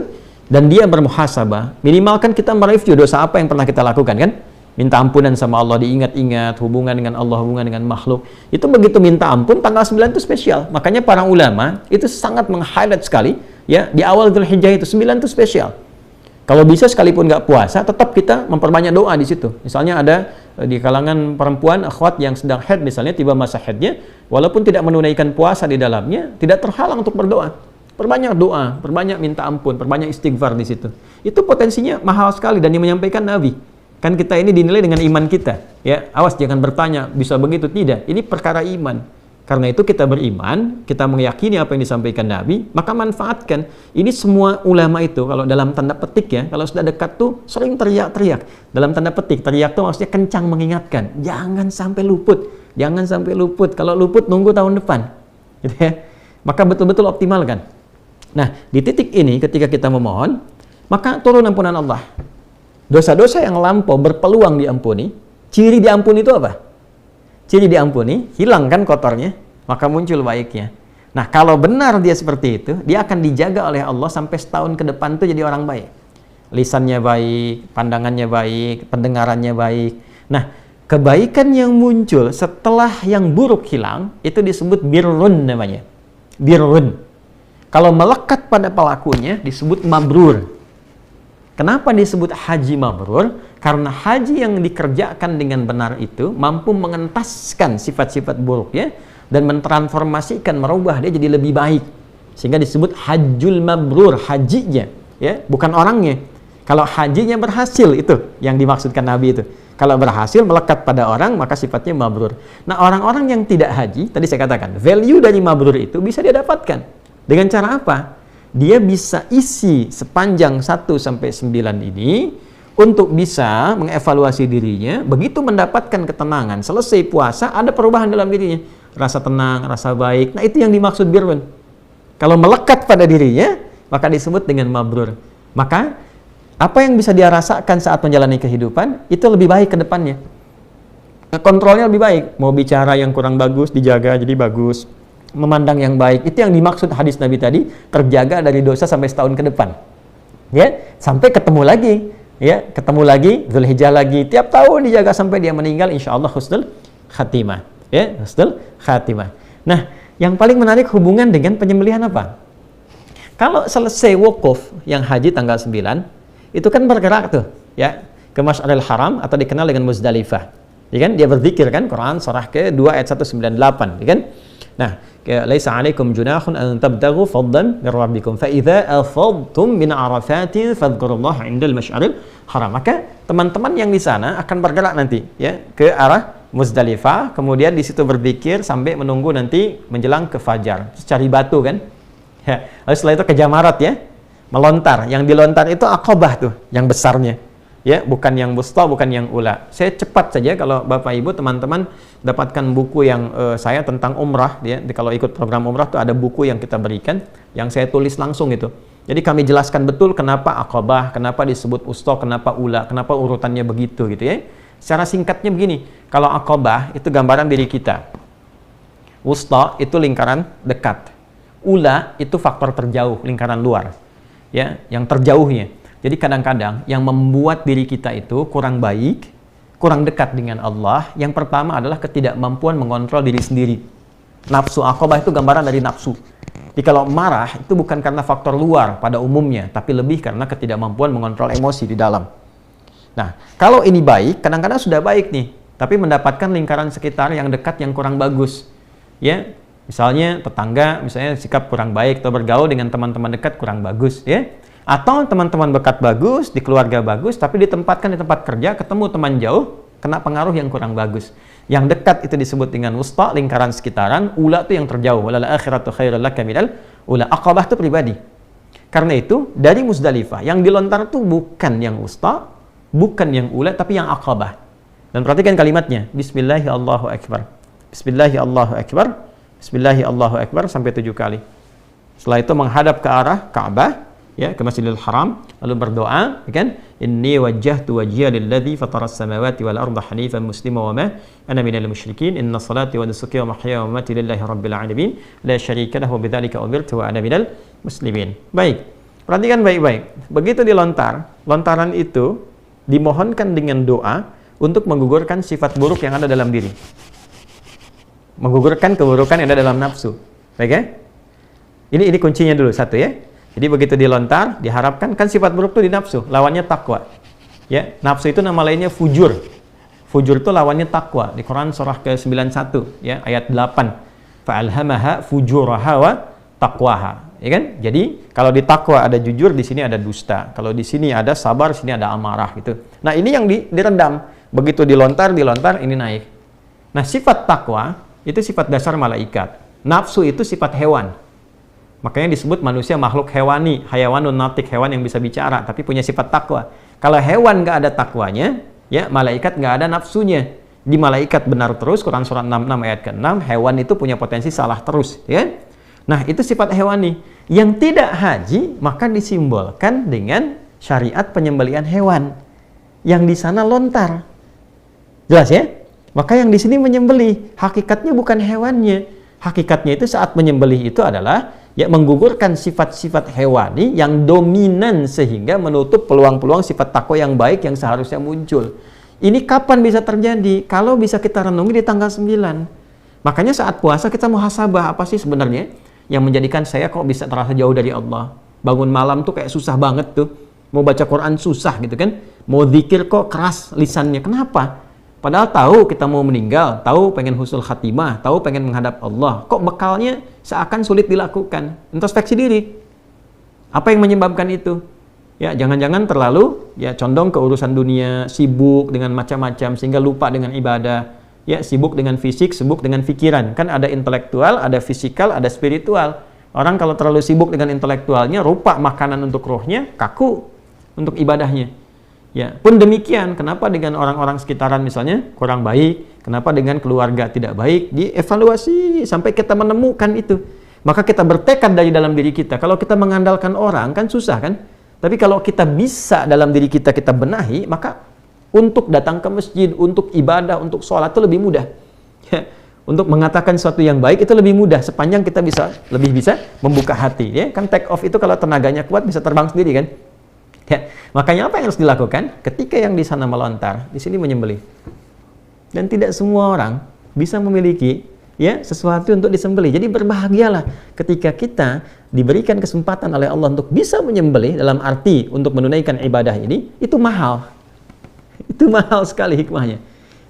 dan dia bermuhasabah, minimal kan kita mereview dosa apa yang pernah kita lakukan kan, minta ampunan sama Allah, diingat-ingat hubungan dengan Allah, hubungan dengan makhluk. Itu begitu minta ampun tanggal 9 itu spesial. Makanya para ulama itu sangat meng-highlight sekali ya, di awal Dzulhijjah itu 9 itu spesial. Kalau bisa sekalipun nggak puasa, tetap kita memperbanyak doa di situ. Misalnya ada di kalangan perempuan akhwat yang sedang haid misalnya, tiba masa haidnya, walaupun tidak menunaikan puasa di dalamnya, tidak terhalang untuk berdoa. Perbanyak doa, perbanyak minta ampun, perbanyak istighfar di situ. Itu potensinya mahal sekali, dan yang menyampaikan Nabi. Kan kita ini dinilai dengan iman kita. Ya, awas jangan bertanya bisa begitu, tidak. Ini perkara iman. Karena itu kita beriman, kita meyakini apa yang disampaikan Nabi, maka manfaatkan. Ini semua ulama itu kalau dalam tanda petik ya, kalau sudah dekat tuh sering teriak-teriak. Dalam tanda petik, teriak tuh maksudnya kencang mengingatkan. Jangan sampai luput. Jangan sampai luput. Kalau luput nunggu tahun depan. Gitu ya. Maka betul-betul optimalkan. Nah, di titik ini ketika kita memohon, maka turun ampunan Allah. Dosa-dosa yang lampau berpeluang diampuni. Ciri diampuni itu apa? Ciri diampuni, hilang kan kotornya, maka muncul baiknya. Nah, kalau benar dia seperti itu, dia akan dijaga oleh Allah sampai setahun ke depan tuh jadi orang baik. Lisannya baik, pandangannya baik, pendengarannya baik. Nah, Kebaikan yang muncul setelah yang buruk hilang itu disebut birrun namanya. Birrun. Kalau melekat pada pelakunya disebut mabrur. Kenapa disebut haji mabrur? Karena haji yang dikerjakan dengan benar itu mampu mengentaskan sifat-sifat buruknya dan mentransformasikan, merubah dia jadi lebih baik. Sehingga disebut hajjul mabrur, hajinya, ya, bukan orangnya. Kalau hajinya berhasil, itu yang dimaksudkan Nabi itu. Kalau berhasil melekat pada orang, maka sifatnya mabrur. Nah, orang-orang yang tidak haji, tadi saya katakan, value dari mabrur itu bisa dia dapatkan. Dengan cara apa? Dia bisa isi sepanjang 1-9 ini untuk bisa mengevaluasi dirinya. Begitu mendapatkan ketenangan, selesai puasa, ada perubahan dalam dirinya. Rasa tenang, rasa baik. Nah, itu yang dimaksud birrun. Kalau melekat pada dirinya, maka disebut dengan mabrur. Maka apa yang bisa dia rasakan saat menjalani kehidupan itu lebih baik ke depannya. Kontrolnya lebih baik. Mau bicara yang kurang bagus dijaga jadi bagus. Memandang yang baik. Itu yang dimaksud hadis Nabi tadi, terjaga dari dosa sampai setahun ke depan. Ya, sampai ketemu lagi. Ya, ketemu lagi, Dzulhijjah lagi. Tiap tahun dijaga sampai dia meninggal, insyaallah husnul khatimah. Ya, husnul khatimah. Nah, yang paling menarik hubungan dengan penyembelihan apa? Kalau selesai wukuf yang haji tanggal 9, itu kan bergerak tuh, ya, ke Masy'aril Haram atau dikenal dengan Muzdalifah. Ya kan? Dia berzikir kan, Quran surah ke-2 ayat 198, ya kan? Nah, laisa 'alaikum junahun an tabtaghu fadlan min rabbikum fa idza afadtum min arafatin fadhkurullaha 'indal Masy'aril Haram. Maka teman-teman yang di sana akan bergerak nanti, ya, ke arah Muzdalifah, kemudian di situ berzikir sampai menunggu nanti menjelang ke fajar. Cari batu kan? Ya. Lalu setelah itu ke Jamarat, ya. Melontar, yang dilontar itu Aqabah tuh, yang besarnya, ya, bukan yang wusta, bukan yang ula. Saya cepat saja kalau Bapak Ibu teman-teman dapatkan buku yang saya tentang umrah, ya, kalau ikut program umrah tuh ada buku yang kita berikan, yang saya tulis langsung itu. Jadi kami jelaskan betul kenapa Aqabah, kenapa disebut wusta, kenapa ula, kenapa urutannya begitu gitu ya. Secara singkatnya begini, kalau Aqabah itu gambaran diri kita, wusta itu lingkaran dekat, ula itu faktor terjauh, lingkaran luar. Ya, yang terjauhnya. Jadi kadang-kadang yang membuat diri kita itu kurang baik, kurang dekat dengan Allah, yang pertama adalah ketidakmampuan mengontrol diri sendiri. Nafsu, Aqabah itu gambaran dari nafsu. Jadi kalau marah itu bukan karena faktor luar pada umumnya, tapi lebih karena ketidakmampuan mengontrol emosi di dalam. Nah, kalau ini baik, kadang-kadang sudah baik nih, tapi mendapatkan lingkaran sekitar yang dekat yang kurang bagus. Ya, misalnya tetangga, misalnya sikap kurang baik, atau bergaul dengan teman-teman dekat kurang bagus, ya. Atau teman-teman dekat bagus, di keluarga bagus, tapi ditempatkan di tempat kerja, ketemu teman jauh, kena pengaruh yang kurang bagus. Yang dekat itu disebut dengan wusta, lingkaran sekitaran, ula itu yang terjauh. Walal akhiratu khairul laka minal ula. Aqabah itu pribadi. Karena itu, dari Muzdalifah, yang dilontar itu bukan yang wusta, bukan yang ula, tapi yang Aqabah. Dan perhatikan kalimatnya, Bismillahi Allahu Akbar. Bismillahi Allahu Akbar. Bismillahi Allahu Akbar sampai 7 kali. Setelah itu menghadap ke arah Ka'bah, ya, ke Masjidil Haram, lalu berdoa, ya kan? Inni wajjahtu wajhiya lilladzi fataras samawati wal arda hanifan muslima wa ma ana minal musyrikin. Inna salati wa nusuki wa mahyaya wa mamati lillahi rabbil alamin. La syarika lahu bidzalika umirtu wa ana minal muslimin. Baik. Perhatikan baik-baik. Begitu dilontar, lontaran itu dimohonkan dengan doa untuk menggugurkan sifat buruk yang ada dalam diri. Menggugurkan keburukan yang ada dalam nafsu. Baik ya? Ini kuncinya dulu satu ya. Jadi begitu dilontar, diharapkan kan sifat buruk itu di nafsu, lawannya takwa. Ya, nafsu itu nama lainnya fujur. Fujur itu lawannya takwa. Di Quran surah ke-91 ya, ayat 8. Fa'alhamaha fujuraha wa taqwaha. Ya kan? Jadi kalau di takwa ada jujur, di sini ada dusta. Kalau di sini ada sabar, di sini ada amarah gitu. Nah, ini yang direndam. Begitu dilontar ini naik. Nah, sifat takwa itu sifat dasar malaikat. Nafsu itu sifat hewan. Makanya disebut manusia makhluk hewani, hayawanun natik, hewan yang bisa bicara, tapi punya sifat takwa. Kalau hewan nggak ada takwanya, ya malaikat nggak ada nafsunya. Di malaikat benar terus, Quran surat 66 ayat ke-6, hewan itu punya potensi salah terus. Ya? Nah, itu sifat hewani. Yang tidak haji, maka disimbolkan dengan syariat penyembelihan hewan. Yang di sana lontar. Jelas ya? Maka yang di sini menyembelih, hakikatnya bukan hewannya. Hakikatnya itu saat menyembelih itu adalah ya menggugurkan sifat-sifat hewani yang dominan sehingga menutup peluang-peluang sifat takwa yang baik yang seharusnya muncul. Ini kapan bisa terjadi? Kalau bisa kita renungi di tanggal 9. Makanya saat puasa kita muhasabah, apa sih sebenarnya yang menjadikan saya kok bisa terasa jauh dari Allah? Bangun malam tuh kayak susah banget tuh. Mau baca Quran susah gitu kan. Mau zikir kok keras lisannya. Kenapa? Padahal tahu kita mau meninggal, tahu pengen husnul khatimah, tahu pengen menghadap Allah. Kok bekalnya seakan sulit dilakukan? Introspeksi diri. Apa yang menyebabkan itu? Ya, jangan-jangan terlalu ya condong ke urusan dunia, sibuk dengan macam-macam sehingga lupa dengan ibadah. Ya, sibuk dengan fisik, sibuk dengan pikiran. Kan ada intelektual, ada fisikal, ada spiritual. Orang kalau terlalu sibuk dengan intelektualnya, rupa makanan untuk rohnya, kaku untuk ibadahnya. Ya, pun demikian, kenapa dengan orang-orang sekitaran misalnya kurang baik, kenapa dengan keluarga tidak baik, dievaluasi sampai kita menemukan itu. Maka kita bertekad dari dalam diri kita. Kalau kita mengandalkan orang kan susah kan? Tapi kalau kita bisa dalam diri kita benahi, maka untuk datang ke masjid, untuk ibadah, untuk sholat itu lebih mudah. Ya, untuk mengatakan sesuatu yang baik itu lebih mudah sepanjang kita lebih bisa membuka hati. Ya, kan take off itu kalau tenaganya kuat bisa terbang sendiri kan. Ya, makanya apa yang harus dilakukan? Ketika yang di sana melontar, di sini menyembelih. Dan tidak semua orang bisa memiliki ya sesuatu untuk disembelih. Jadi berbahagialah ketika kita diberikan kesempatan oleh Allah untuk bisa menyembelih, dalam arti untuk menunaikan ibadah ini, itu mahal. Itu mahal sekali hikmahnya.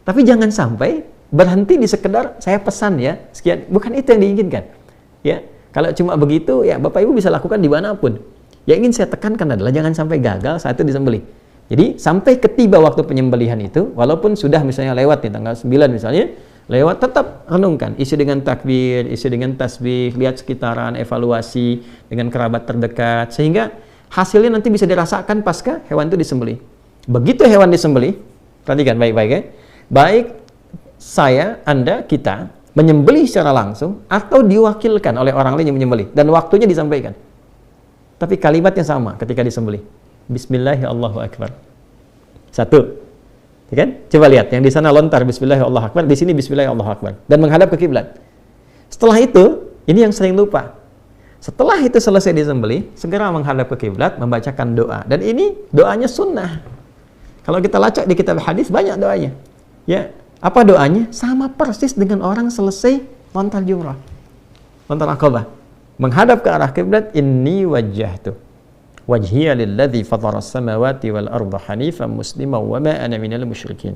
Tapi jangan sampai berhenti di sekedar saya pesan ya, sekian. Bukan itu yang diinginkan. Ya, kalau cuma begitu ya Bapak Ibu bisa lakukan dimanapun. Yang ingin saya tekankan adalah jangan sampai gagal saat itu disembelih. Jadi sampai ketiba waktu penyembelihan itu, walaupun sudah misalnya lewat nih tanggal 9 misalnya, lewat tetap renungkan, isi dengan takbir, isi dengan tasbih, lihat sekitaran, evaluasi dengan kerabat terdekat, sehingga hasilnya nanti bisa dirasakan pasca hewan itu disembelih. Begitu hewan disembelih, perhatikan baik-baik ya, baik saya, Anda, kita menyembelih secara langsung atau diwakilkan oleh orang lain yang menyembelih dan waktunya disampaikan. Tapi kalimatnya sama ketika disembelih. Bismillahirrahmanirrahim. Satu. Ya kan? Coba lihat, yang di sana lontar Bismillahirrahmanirrahim, di sini Bismillahirrahmanirrahim dan menghadap ke kiblat. Setelah itu, ini yang sering lupa. Setelah itu selesai disembelih, segera menghadap ke kiblat, membacakan doa. Dan ini doanya sunnah. Kalau kita lacak di kitab hadis banyak doanya. Ya, apa doanya? Sama persis dengan orang selesai lontar jumrah, lontar Aqabah. Menghadap ke arah kiblat, inni wajjahtu wajhiya lilladzi fatara as-samawati wal arda hanifan musliman wa ma ana minal musyrikin.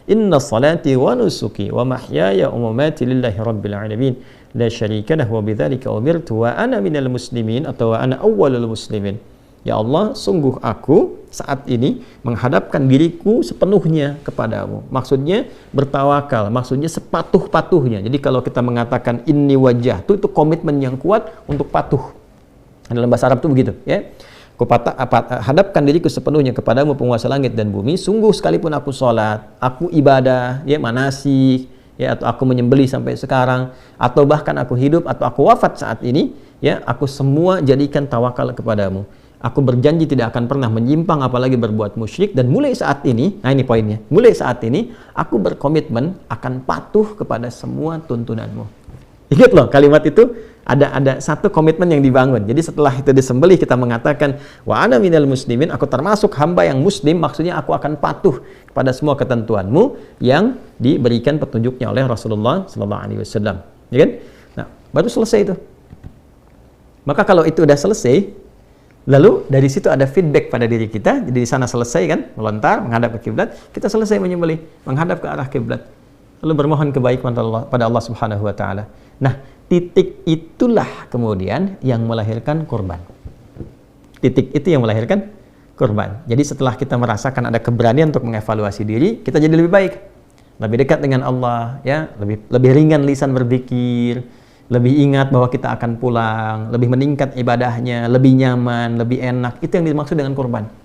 Inna salati wa nusuki wa mahyaya wa mamati lillahi rabbil alamin la syarika lahu wa bidzalika umirtu wa ana minal muslimin atau wa ana awwalul muslimin. Ya Allah, sungguh aku saat ini menghadapkan diriku sepenuhnya kepadamu. Maksudnya bertawakal, maksudnya sepatuh-patuhnya. Jadi kalau kita mengatakan inni wajah itu komitmen yang kuat untuk patuh. Dalam bahasa Arab itu begitu, ya. Aku hadapkan diriku sepenuhnya kepadamu penguasa langit dan bumi. Sungguh sekalipun aku sholat, aku ibadah, ya manasik, ya atau aku menyembelih sampai sekarang, atau bahkan aku hidup atau aku wafat saat ini, ya aku semua jadikan tawakal kepadamu. Aku berjanji tidak akan pernah menyimpang apalagi berbuat musyrik, dan mulai saat ini, nah ini poinnya, mulai saat ini aku berkomitmen akan patuh kepada semua tuntunanmu. Ingat loh kalimat itu, ada satu komitmen yang dibangun. Jadi setelah itu disembelih kita mengatakan wa ana minal muslimin, aku termasuk hamba yang muslim, maksudnya aku akan patuh kepada semua ketentuanmu yang diberikan petunjuknya oleh Rasulullah sallallahu alaihi wasallam. Ya kan? Nah, baru selesai itu. Maka kalau itu udah selesai, lalu dari situ ada feedback pada diri kita. Jadi di sana selesai kan, melontar, menghadap ke kiblat, kita selesai menyembelih, menghadap ke arah kiblat. Lalu bermohon kebaikan pada Allah Subhanahu wa taala. Nah, titik itulah kemudian yang melahirkan kurban. Titik itu yang melahirkan kurban. Jadi setelah kita merasakan ada keberanian untuk mengevaluasi diri, kita jadi lebih baik, lebih dekat dengan Allah, ya, lebih ringan lisan berzikir, lebih ingat bahwa kita akan pulang, lebih meningkat ibadahnya, lebih nyaman, lebih enak. Itu yang dimaksud dengan kurban.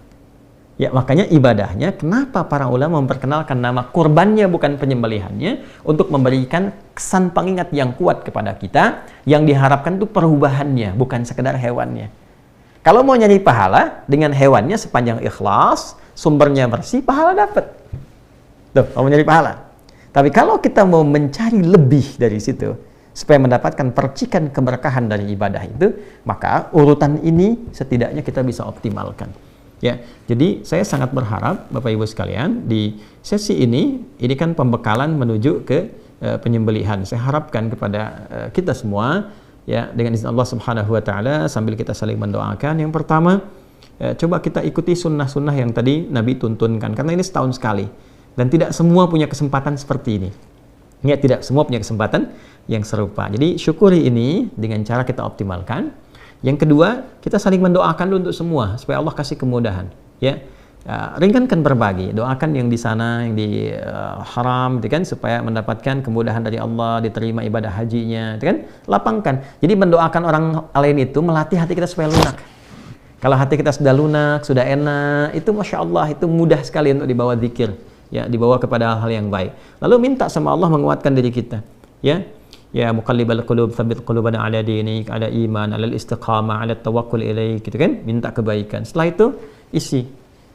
Ya, makanya ibadahnya, kenapa para ulama memperkenalkan nama kurbannya bukan penyembelihannya, untuk memberikan kesan pengingat yang kuat kepada kita, yang diharapkan itu perubahannya, bukan sekedar hewannya. Kalau mau nyari pahala dengan hewannya sepanjang ikhlas, sumbernya bersih, pahala dapat. Tuh, mau nyari pahala. Tapi kalau kita mau mencari lebih dari situ, supaya mendapatkan percikan keberkahan dari ibadah itu, maka urutan ini setidaknya kita bisa optimalkan. Ya, jadi saya sangat berharap Bapak Ibu sekalian di sesi ini kan pembekalan menuju ke penyembelihan. Saya harapkan kepada kita semua ya dengan izin Allah Subhanahu wa taala sambil kita saling mendoakan. Yang pertama, coba kita ikuti sunnah-sunnah yang tadi Nabi tuntunkan karena ini setahun sekali dan tidak semua punya kesempatan seperti ini. Ya, tidak semua punya kesempatan yang serupa. Jadi syukuri ini dengan cara kita optimalkan. Yang kedua, kita saling mendoakan dulu untuk semua supaya Allah kasih kemudahan. Ya, ringankan berbagi, doakan yang di sana, yang di haram, itu kan supaya mendapatkan kemudahan dari Allah, diterima ibadah hajinya, itu kan lapangkan. Jadi mendoakan orang lain itu melatih hati kita supaya lunak. Kalau hati kita sudah lunak, sudah enak, itu masya Allah itu mudah sekali untuk dibawa zikir, ya dibawa kepada hal-hal yang baik. Lalu minta sama Allah menguatkan diri kita, ya. Ya muqallibal qulub tsabbit qulubana ala dinik, ala iman, ala istiqamah, ala tawakkul ilaik, gitu kan? Minta kebaikan. Setelah itu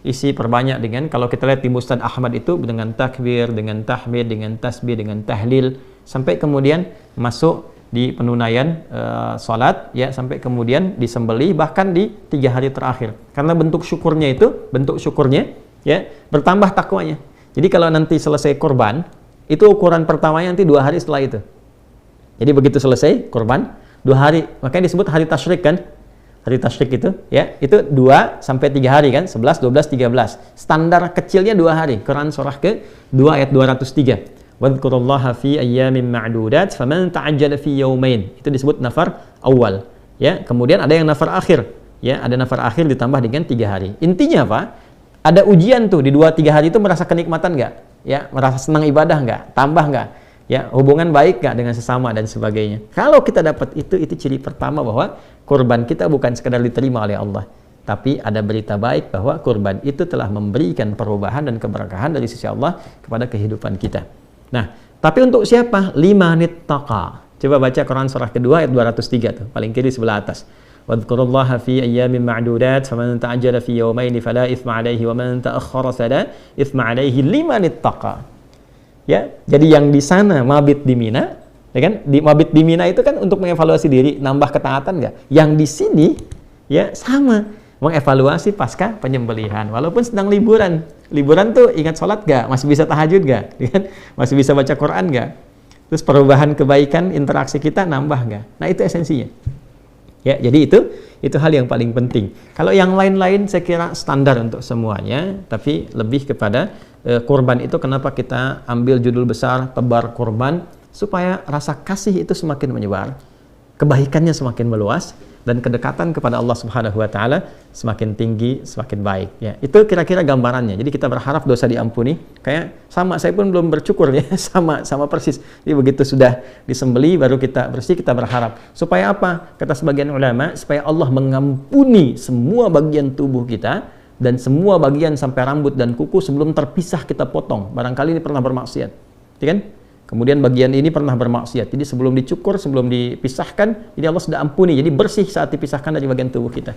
isi perbanyak dengan, kalau kita lihat di Musnad Ahmad itu dengan takbir, dengan tahmid, dengan tasbih, dengan tahlil sampai kemudian masuk di penunaian salat ya, sampai kemudian disembelih bahkan di 3 hari terakhir. Karena bentuk syukurnya ya bertambah takwanya. Jadi kalau nanti selesai kurban, itu ukuran pertamanya nanti 2 hari setelah itu. Jadi begitu selesai kurban 2 hari, makanya disebut hari tasyrik kan? Hari tasyrik itu ya, itu 2 sampai 3 hari kan? 11, 12, 13. Standar kecilnya 2 hari. Quran surah ke-2 ayat 203. Wadhkurullaha fi ayyamin ma'dudat faman ta'ajjala fi yawmain. Itu disebut nafar awal. Ya, kemudian ada yang nafar akhir. Ya, ada nafar akhir ditambah dengan 3 hari. Intinya apa? Ada ujian tuh di 2-3 hari itu, merasa kenikmatan enggak? Ya, merasa senang ibadah enggak? Tambah enggak? Ya, hubungan baik nggak dengan sesama dan sebagainya. Kalau kita dapat itu ciri pertama bahwa kurban kita bukan sekedar diterima oleh Allah, tapi ada berita baik bahwa kurban itu telah memberikan perubahan dan keberkahan dari sisi Allah kepada kehidupan kita. Nah, tapi untuk siapa? Limanit taqa. Coba baca Quran surah kedua ayat 203 tuh, paling kiri sebelah atas. Wadhkurullaha fi ayyamin ma'dudat faman ta'ajjala fi yawmayn fala itsma 'alaihi wa man ta'akhkhara fala itsma 'alaihi limanit taqa. Ya, jadi yang di sana mabit di Mina, ya kan? Di mabit di Mina itu kan untuk mengevaluasi diri, nambah ketaatan nggak? Yang di sini ya sama, mengevaluasi pasca penyembelihan. Walaupun sedang liburan tuh ingat sholat nggak? Masih bisa tahajud nggak? Ya kan? Masih bisa baca Quran nggak? Terus perubahan kebaikan interaksi kita nambah nggak? Nah itu esensinya. Ya, jadi itu hal yang paling penting. Kalau yang lain-lain saya kira standar untuk semuanya, tapi lebih kepada kurban itu kenapa kita ambil judul besar tebar kurban, supaya rasa kasih itu semakin menyebar, kebaikannya semakin meluas, dan kedekatan kepada Allah Subhanahu wa taala semakin tinggi, semakin baik ya. Itu kira-kira gambarannya. Jadi kita berharap dosa diampuni. Kayak sama, saya pun belum bersyukur ya, sama persis. Jadi begitu sudah disembeli baru kita bersih, kita berharap. Supaya apa? Kata sebagian ulama, supaya Allah mengampuni semua bagian tubuh kita dan semua bagian sampai rambut dan kuku sebelum terpisah kita potong. Barangkali ini pernah bermaksiat. Ya kan? Kemudian bagian ini pernah bermaksiat. Jadi sebelum dicukur, sebelum dipisahkan, jadi Allah sudah ampuni. Jadi bersih saat dipisahkan dari bagian tubuh kita.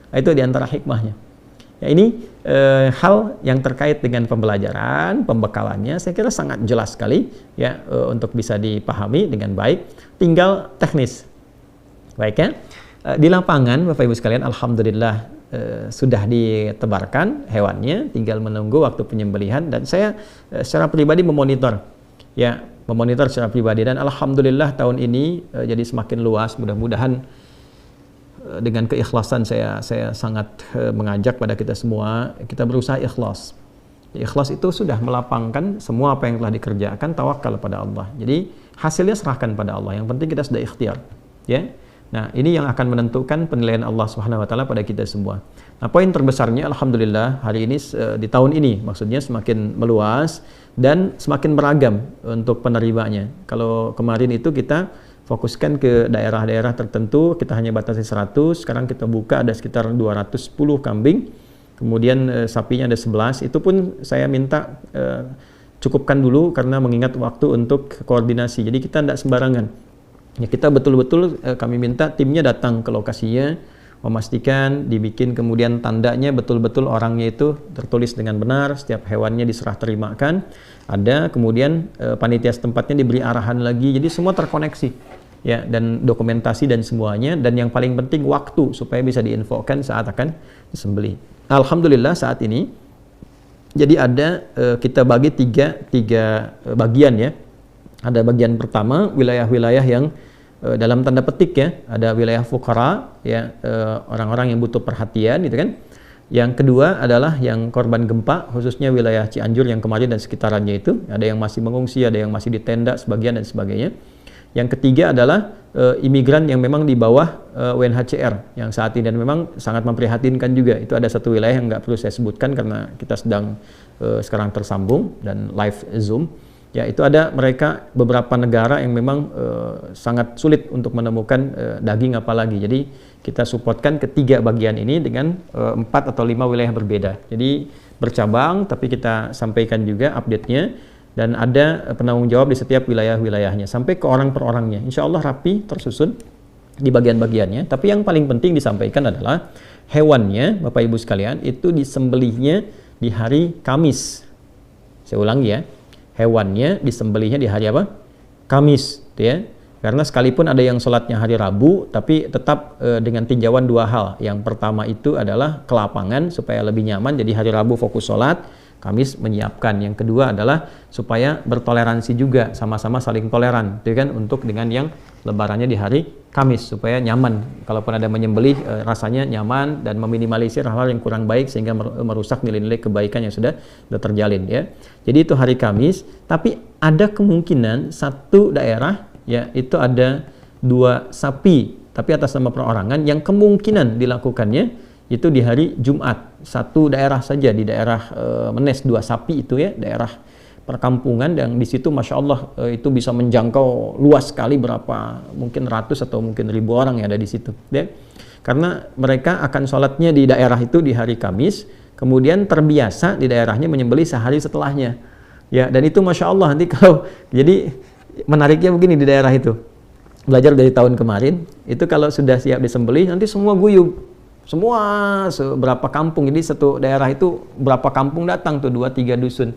Nah, itu diantara hikmahnya. Ya, ini hal yang terkait dengan pembelajaran, pembekalannya, saya kira sangat jelas sekali ya untuk bisa dipahami dengan baik. Tinggal teknis. Baik ya. Di lapangan, Bapak Ibu sekalian, alhamdulillah sudah ditebarkan hewannya, tinggal menunggu waktu penyembelihan. Dan saya secara pribadi memonitor secara pribadi, dan alhamdulillah tahun ini jadi semakin luas. Mudah-mudahan dengan keikhlasan saya sangat mengajak pada kita semua, kita berusaha ikhlas. Ikhlas itu sudah melapangkan semua apa yang telah dikerjakan, tawakal pada Allah. Jadi hasilnya serahkan pada Allah. Yang penting kita sudah ikhtiar, ya. Nah, ini yang akan menentukan penilaian Allah Subhanahu wa taala pada kita semua. Nah, poin terbesarnya alhamdulillah hari ini di tahun ini maksudnya semakin meluas dan semakin beragam untuk penerimanya. Kalau kemarin itu kita fokuskan ke daerah-daerah tertentu, kita hanya batasi 100, sekarang kita buka ada sekitar 210 kambing. Kemudian sapinya ada 11. Itu pun saya minta cukupkan dulu karena mengingat waktu untuk koordinasi. Jadi kita tidak sembarangan. Ya, kita betul-betul kami minta timnya datang ke lokasinya, memastikan dibikin kemudian tandanya betul-betul orangnya itu tertulis dengan benar, setiap hewannya diserah terimakan, ada kemudian panitia setempatnya diberi arahan lagi, jadi semua terkoneksi ya, dan dokumentasi dan semuanya, dan yang paling penting waktu supaya bisa diinfokan saat akan disembelih. alhamdulillah saat ini jadi ada kita bagi tiga bagian ya. Ada bagian pertama wilayah-wilayah yang dalam tanda petik ya, ada wilayah fuqara ya, orang-orang yang butuh perhatian gitu kan. Yang kedua adalah yang korban gempa, khususnya wilayah Cianjur yang kemarin dan sekitarannya itu, ada yang masih mengungsi, ada yang masih di tenda sebagian dan sebagainya. Yang ketiga adalah imigran yang memang di bawah UNHCR yang saat ini, dan memang sangat memprihatinkan juga. Itu ada satu wilayah yang nggak perlu saya sebutkan karena kita sedang sekarang tersambung dan live Zoom. Ya, itu ada mereka beberapa negara yang memang sangat sulit untuk menemukan daging apalagi. Jadi kita supportkan ketiga bagian ini dengan 4 atau 5 wilayah berbeda. Jadi bercabang, tapi kita sampaikan juga update-nya dan ada penanggung jawab di setiap wilayah-wilayahnya sampai ke orang per orangnya. Insya Allah rapi tersusun di bagian-bagiannya. Tapi yang paling penting disampaikan adalah hewannya, Bapak Ibu sekalian, itu disembelihnya di hari Kamis. Saya ulangi ya. Hewannya disembelihnya di hari apa? Kamis, gitu ya. Karena sekalipun ada yang sholatnya hari Rabu, tapi tetap dengan tinjauan 2 hal. Yang pertama itu adalah ke lapangan supaya lebih nyaman. Jadi hari Rabu fokus sholat, Kamis menyiapkan. Yang kedua adalah supaya bertoleransi juga, sama-sama saling toleran, gitu kan, untuk dengan yang lebarannya di hari Kamis supaya nyaman. Kalaupun ada menyembelih, rasanya nyaman dan meminimalisir hal-hal yang kurang baik sehingga merusak nilai-nilai kebaikan yang sudah terjalin ya. Jadi itu hari Kamis, tapi ada kemungkinan satu daerah ya itu ada 2 sapi tapi atas nama perorangan yang kemungkinan dilakukannya itu di hari Jumat. Satu daerah saja di daerah Menes 2 sapi itu ya, daerah perkampungan, dan di situ Masya Allah itu bisa menjangkau luas sekali, berapa mungkin ratus atau mungkin ribu orang yang ada di situ ya. Karena mereka akan sholatnya di daerah itu di hari Kamis, kemudian terbiasa di daerahnya menyembelih sehari setelahnya ya. Dan itu Masya Allah nanti kalau jadi menariknya begini, di daerah itu belajar dari tahun kemarin itu kalau sudah siap disembelih nanti semua guyub, semua seberapa kampung, jadi satu daerah itu berapa kampung datang tuh 2-3 dusun.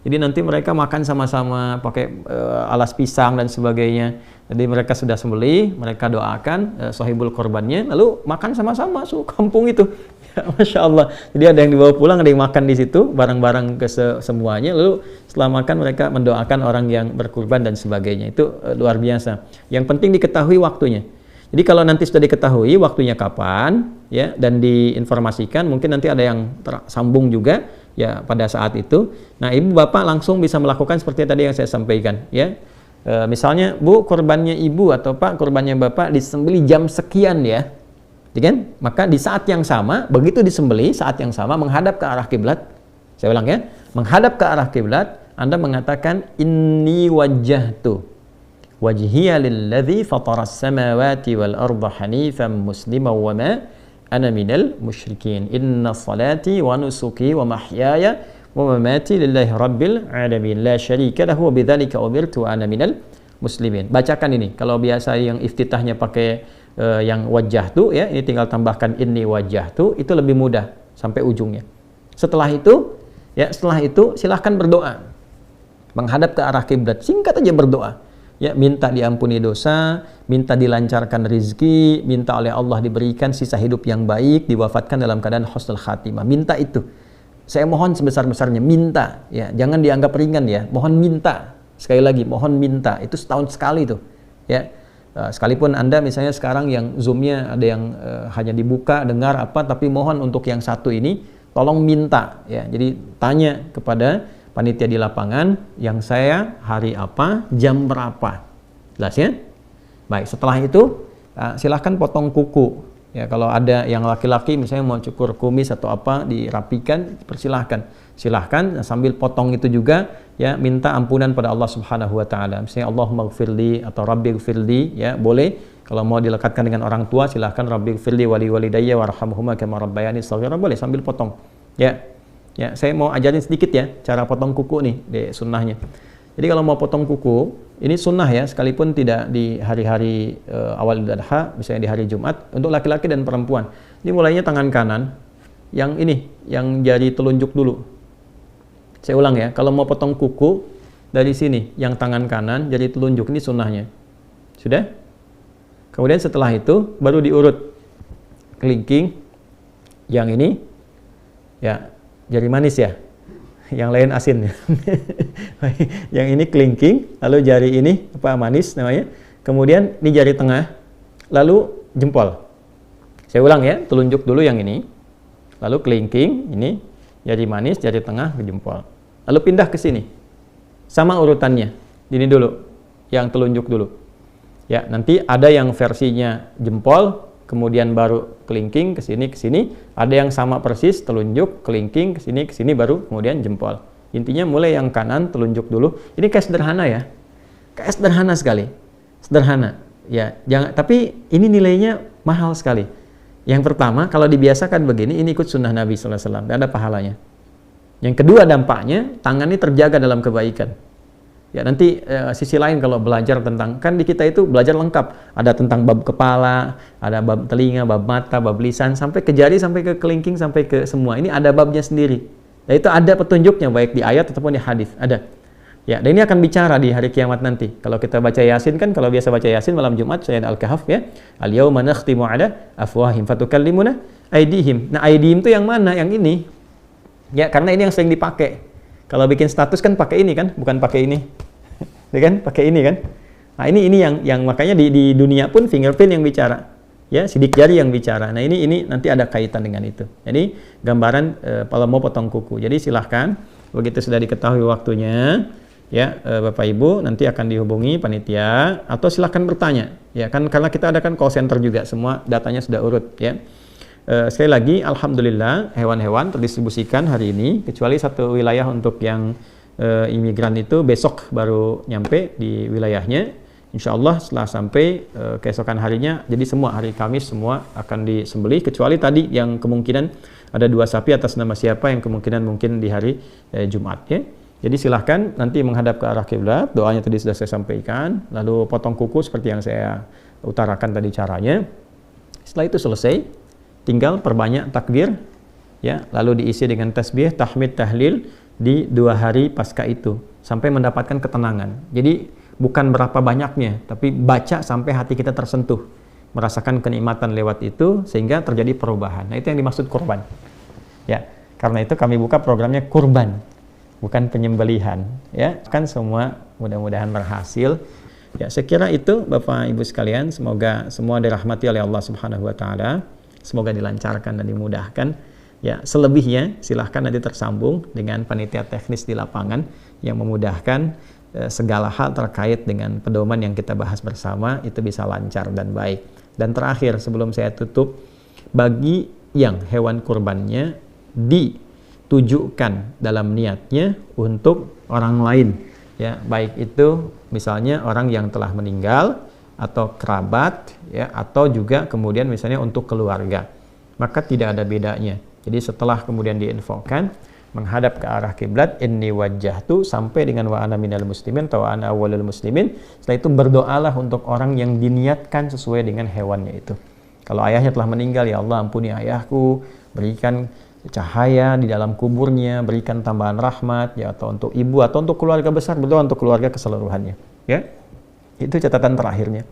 Jadi nanti mereka makan sama-sama pakai alas pisang dan sebagainya. Jadi mereka sudah sembelih, mereka doakan sahibul korbannya, lalu makan sama-sama kampung itu. Ya, Masya Allah. Jadi ada yang dibawa pulang, ada yang makan di situ, barang-barang ke semuanya. Lalu setelah makan mereka mendoakan orang yang berkurban dan sebagainya. Itu luar biasa. Yang penting diketahui waktunya. Jadi kalau nanti sudah diketahui waktunya kapan, ya, dan diinformasikan, mungkin nanti ada yang tersambung juga, ya, pada saat itu. Nah, ibu bapak langsung bisa melakukan seperti tadi yang saya sampaikan, ya. Misalnya, Bu, korbannya ibu atau Pak, korbannya bapak disembelih jam sekian ya, kan? Maka di saat yang sama, begitu disembelih, saat yang sama menghadap ke arah kiblat. Saya ulang ya, menghadap ke arah kiblat, Anda mengatakan inni wajjahtu wajhiya lilladzi fataras samawati wal arda hanifan musliman wa ma ana minal musyrikin. Inna salati wa nusuki wa mahyaya wa mamati lillahi rabbil alamin la syarika lahu wa bidzalika umirtu wa ana minal muslimin. Bacakan ini. Kalau biasa yang iftitahnya pakai yang wajah tu ya, ini tinggal tambahkan inni wajah tu, itu lebih mudah sampai ujungnya. Setelah itu ya, silahkan berdoa menghadap ke arah kiblat, singkat aja berdoa. Ya, minta diampuni dosa, minta dilancarkan rezeki, minta oleh Allah diberikan sisa hidup yang baik, diwafatkan dalam keadaan husnul khatimah. Minta itu. Saya mohon sebesar-besarnya, minta ya, jangan dianggap ringan ya. Mohon minta. Sekali lagi, mohon minta. Itu setahun sekali tuh. Ya. Sekalipun Anda misalnya sekarang yang Zoom-nya ada yang hanya dibuka, dengar apa, tapi mohon untuk yang satu ini tolong minta ya. Jadi tanya kepada panitia di lapangan, yang saya hari apa, jam berapa. Jelas ya? Baik, setelah itu silahkan potong kuku. Ya, kalau ada yang laki-laki misalnya mau cukur kumis atau apa, dirapikan, persilahkan. Silahkan sambil potong itu juga ya, minta ampunan pada Allah Subhanahu wa taala. Misalnya Allahumma gfirli atau rabbighfirli ya, boleh. Kalau mau dilekatkan dengan orang tua silahkan rabbighfirli wali walidayya warhamhuma kama rabbayani shaghira, boleh sambil potong. Ya. Ya, saya mau ajarin sedikit ya cara potong kuku nih di sunnahnya. Jadi kalau mau potong kuku, ini sunnah ya, sekalipun tidak di hari-hari awal Idul Adha, misalnya di hari Jumat, untuk laki-laki dan perempuan. Ini mulainya tangan kanan, yang ini, yang jari telunjuk dulu. Saya ulang ya, kalau mau potong kuku dari sini, yang tangan kanan, jari telunjuk, ini sunnahnya. Sudah? Kemudian setelah itu baru diurut kelingking, yang ini, Ya, jari manis ya. Yang lain asin. Yang ini kelingking, lalu jari ini apa manis namanya. Kemudian ini jari tengah, lalu jempol. Saya ulang ya, telunjuk dulu yang ini. Lalu kelingking, ini jari manis, jari tengah, ke jempol. Lalu pindah ke sini. Sama urutannya. Ini dulu, yang telunjuk dulu. Ya, nanti ada yang versinya jempol, kemudian baru kelingking ke sini, ada yang sama persis telunjuk, kelingking ke sini baru kemudian jempol. Intinya mulai yang kanan telunjuk dulu. Ini kayak sederhana ya. Kayak sederhana sekali. Sederhana. Ya, jangan tapi ini nilainya mahal sekali. Yang pertama, kalau dibiasakan begini, ini ikut sunnah Nabi sallallahu alaihi wasallam, dan ada pahalanya. Yang kedua dampaknya, tangan ini terjaga dalam kebaikan. Ya, nanti sisi lain kalau belajar tentang, kan di kita itu belajar lengkap. Ada tentang bab kepala, ada bab telinga, bab mata, bab lisan, sampai ke jari, sampai ke kelingking, sampai ke semua. Ini ada babnya sendiri. Dan itu ada petunjuknya, baik di ayat ataupun di hadis. Ada. Ya, dan ini akan bicara di hari kiamat nanti. Kalau kita baca Yasin kan, kalau biasa baca Yasin malam Jumat, ayat Al-Kahf ya. Al-yauma nakhtimu ala afwahim fatukallimuna aydihim. Nah, aydihim itu yang mana? Yang ini. Ya, karena ini yang sering dipakai. Kalau bikin status kan pakai ini kan, bukan pakai ini. Ya kan? Pakai ini kan. Nah, ini yang makanya di dunia pun fingerprint yang bicara. Ya, sidik jari yang bicara. Nah, ini nanti ada kaitan dengan itu. Jadi, gambaran kalau mau potong kuku. Jadi, silahkan begitu sudah diketahui waktunya, ya, Bapak Ibu nanti akan dihubungi panitia atau silahkan bertanya. Ya, kan karena kita ada kan call center juga, semua datanya sudah urut, ya. Sekali lagi, alhamdulillah hewan-hewan terdistribusikan hari ini, kecuali satu wilayah untuk yang imigran itu besok baru nyampe di wilayahnya. Insya Allah setelah sampai keesokan harinya, jadi semua hari Kamis semua akan disembelih, kecuali tadi yang kemungkinan ada 2 sapi atas nama siapa yang kemungkinan mungkin di hari Jumat, ya. Jadi silahkan nanti menghadap ke arah kiblat, doanya tadi sudah saya sampaikan, lalu potong kuku seperti yang saya utarakan tadi caranya. Setelah itu selesai, tinggal perbanyak takbir, ya, lalu diisi dengan tasbih, tahmid, tahlil di 2 hari pasca itu sampai mendapatkan ketenangan. Jadi bukan berapa banyaknya, tapi baca sampai hati kita tersentuh, merasakan kenikmatan lewat itu sehingga terjadi perubahan. Nah, itu yang dimaksud kurban. Ya, karena itu kami buka programnya kurban, bukan penyembelihan. Ya, kan semua mudah-mudahan berhasil. Ya, saya kira itu Bapak Ibu sekalian, semoga semua dirahmati oleh Allah Subhanahu wa taala. Semoga dilancarkan dan dimudahkan. Ya, selebihnya silahkan nanti tersambung dengan panitia teknis di lapangan yang memudahkan segala hal terkait dengan pedoman yang kita bahas bersama itu bisa lancar dan baik. Dan terakhir sebelum saya tutup, bagi yang hewan kurbannya ditujukan dalam niatnya untuk orang lain, ya, baik itu misalnya orang yang telah meninggal atau kerabat, ya, atau juga kemudian misalnya untuk keluarga, maka tidak ada bedanya. Jadi setelah kemudian diinfokan menghadap ke arah kiblat, inni wajjahtu, sampai dengan wa ana minal muslimin atau wa ana awwalul muslimin. Setelah itu berdoalah untuk orang yang diniatkan sesuai dengan hewannya itu. Kalau ayahnya telah meninggal, ya Allah ampuni ayahku, berikan cahaya di dalam kuburnya, berikan tambahan rahmat, ya, atau untuk ibu atau untuk keluarga besar, berdoa untuk keluarga keseluruhannya, ya. Itu catatan terakhirnya.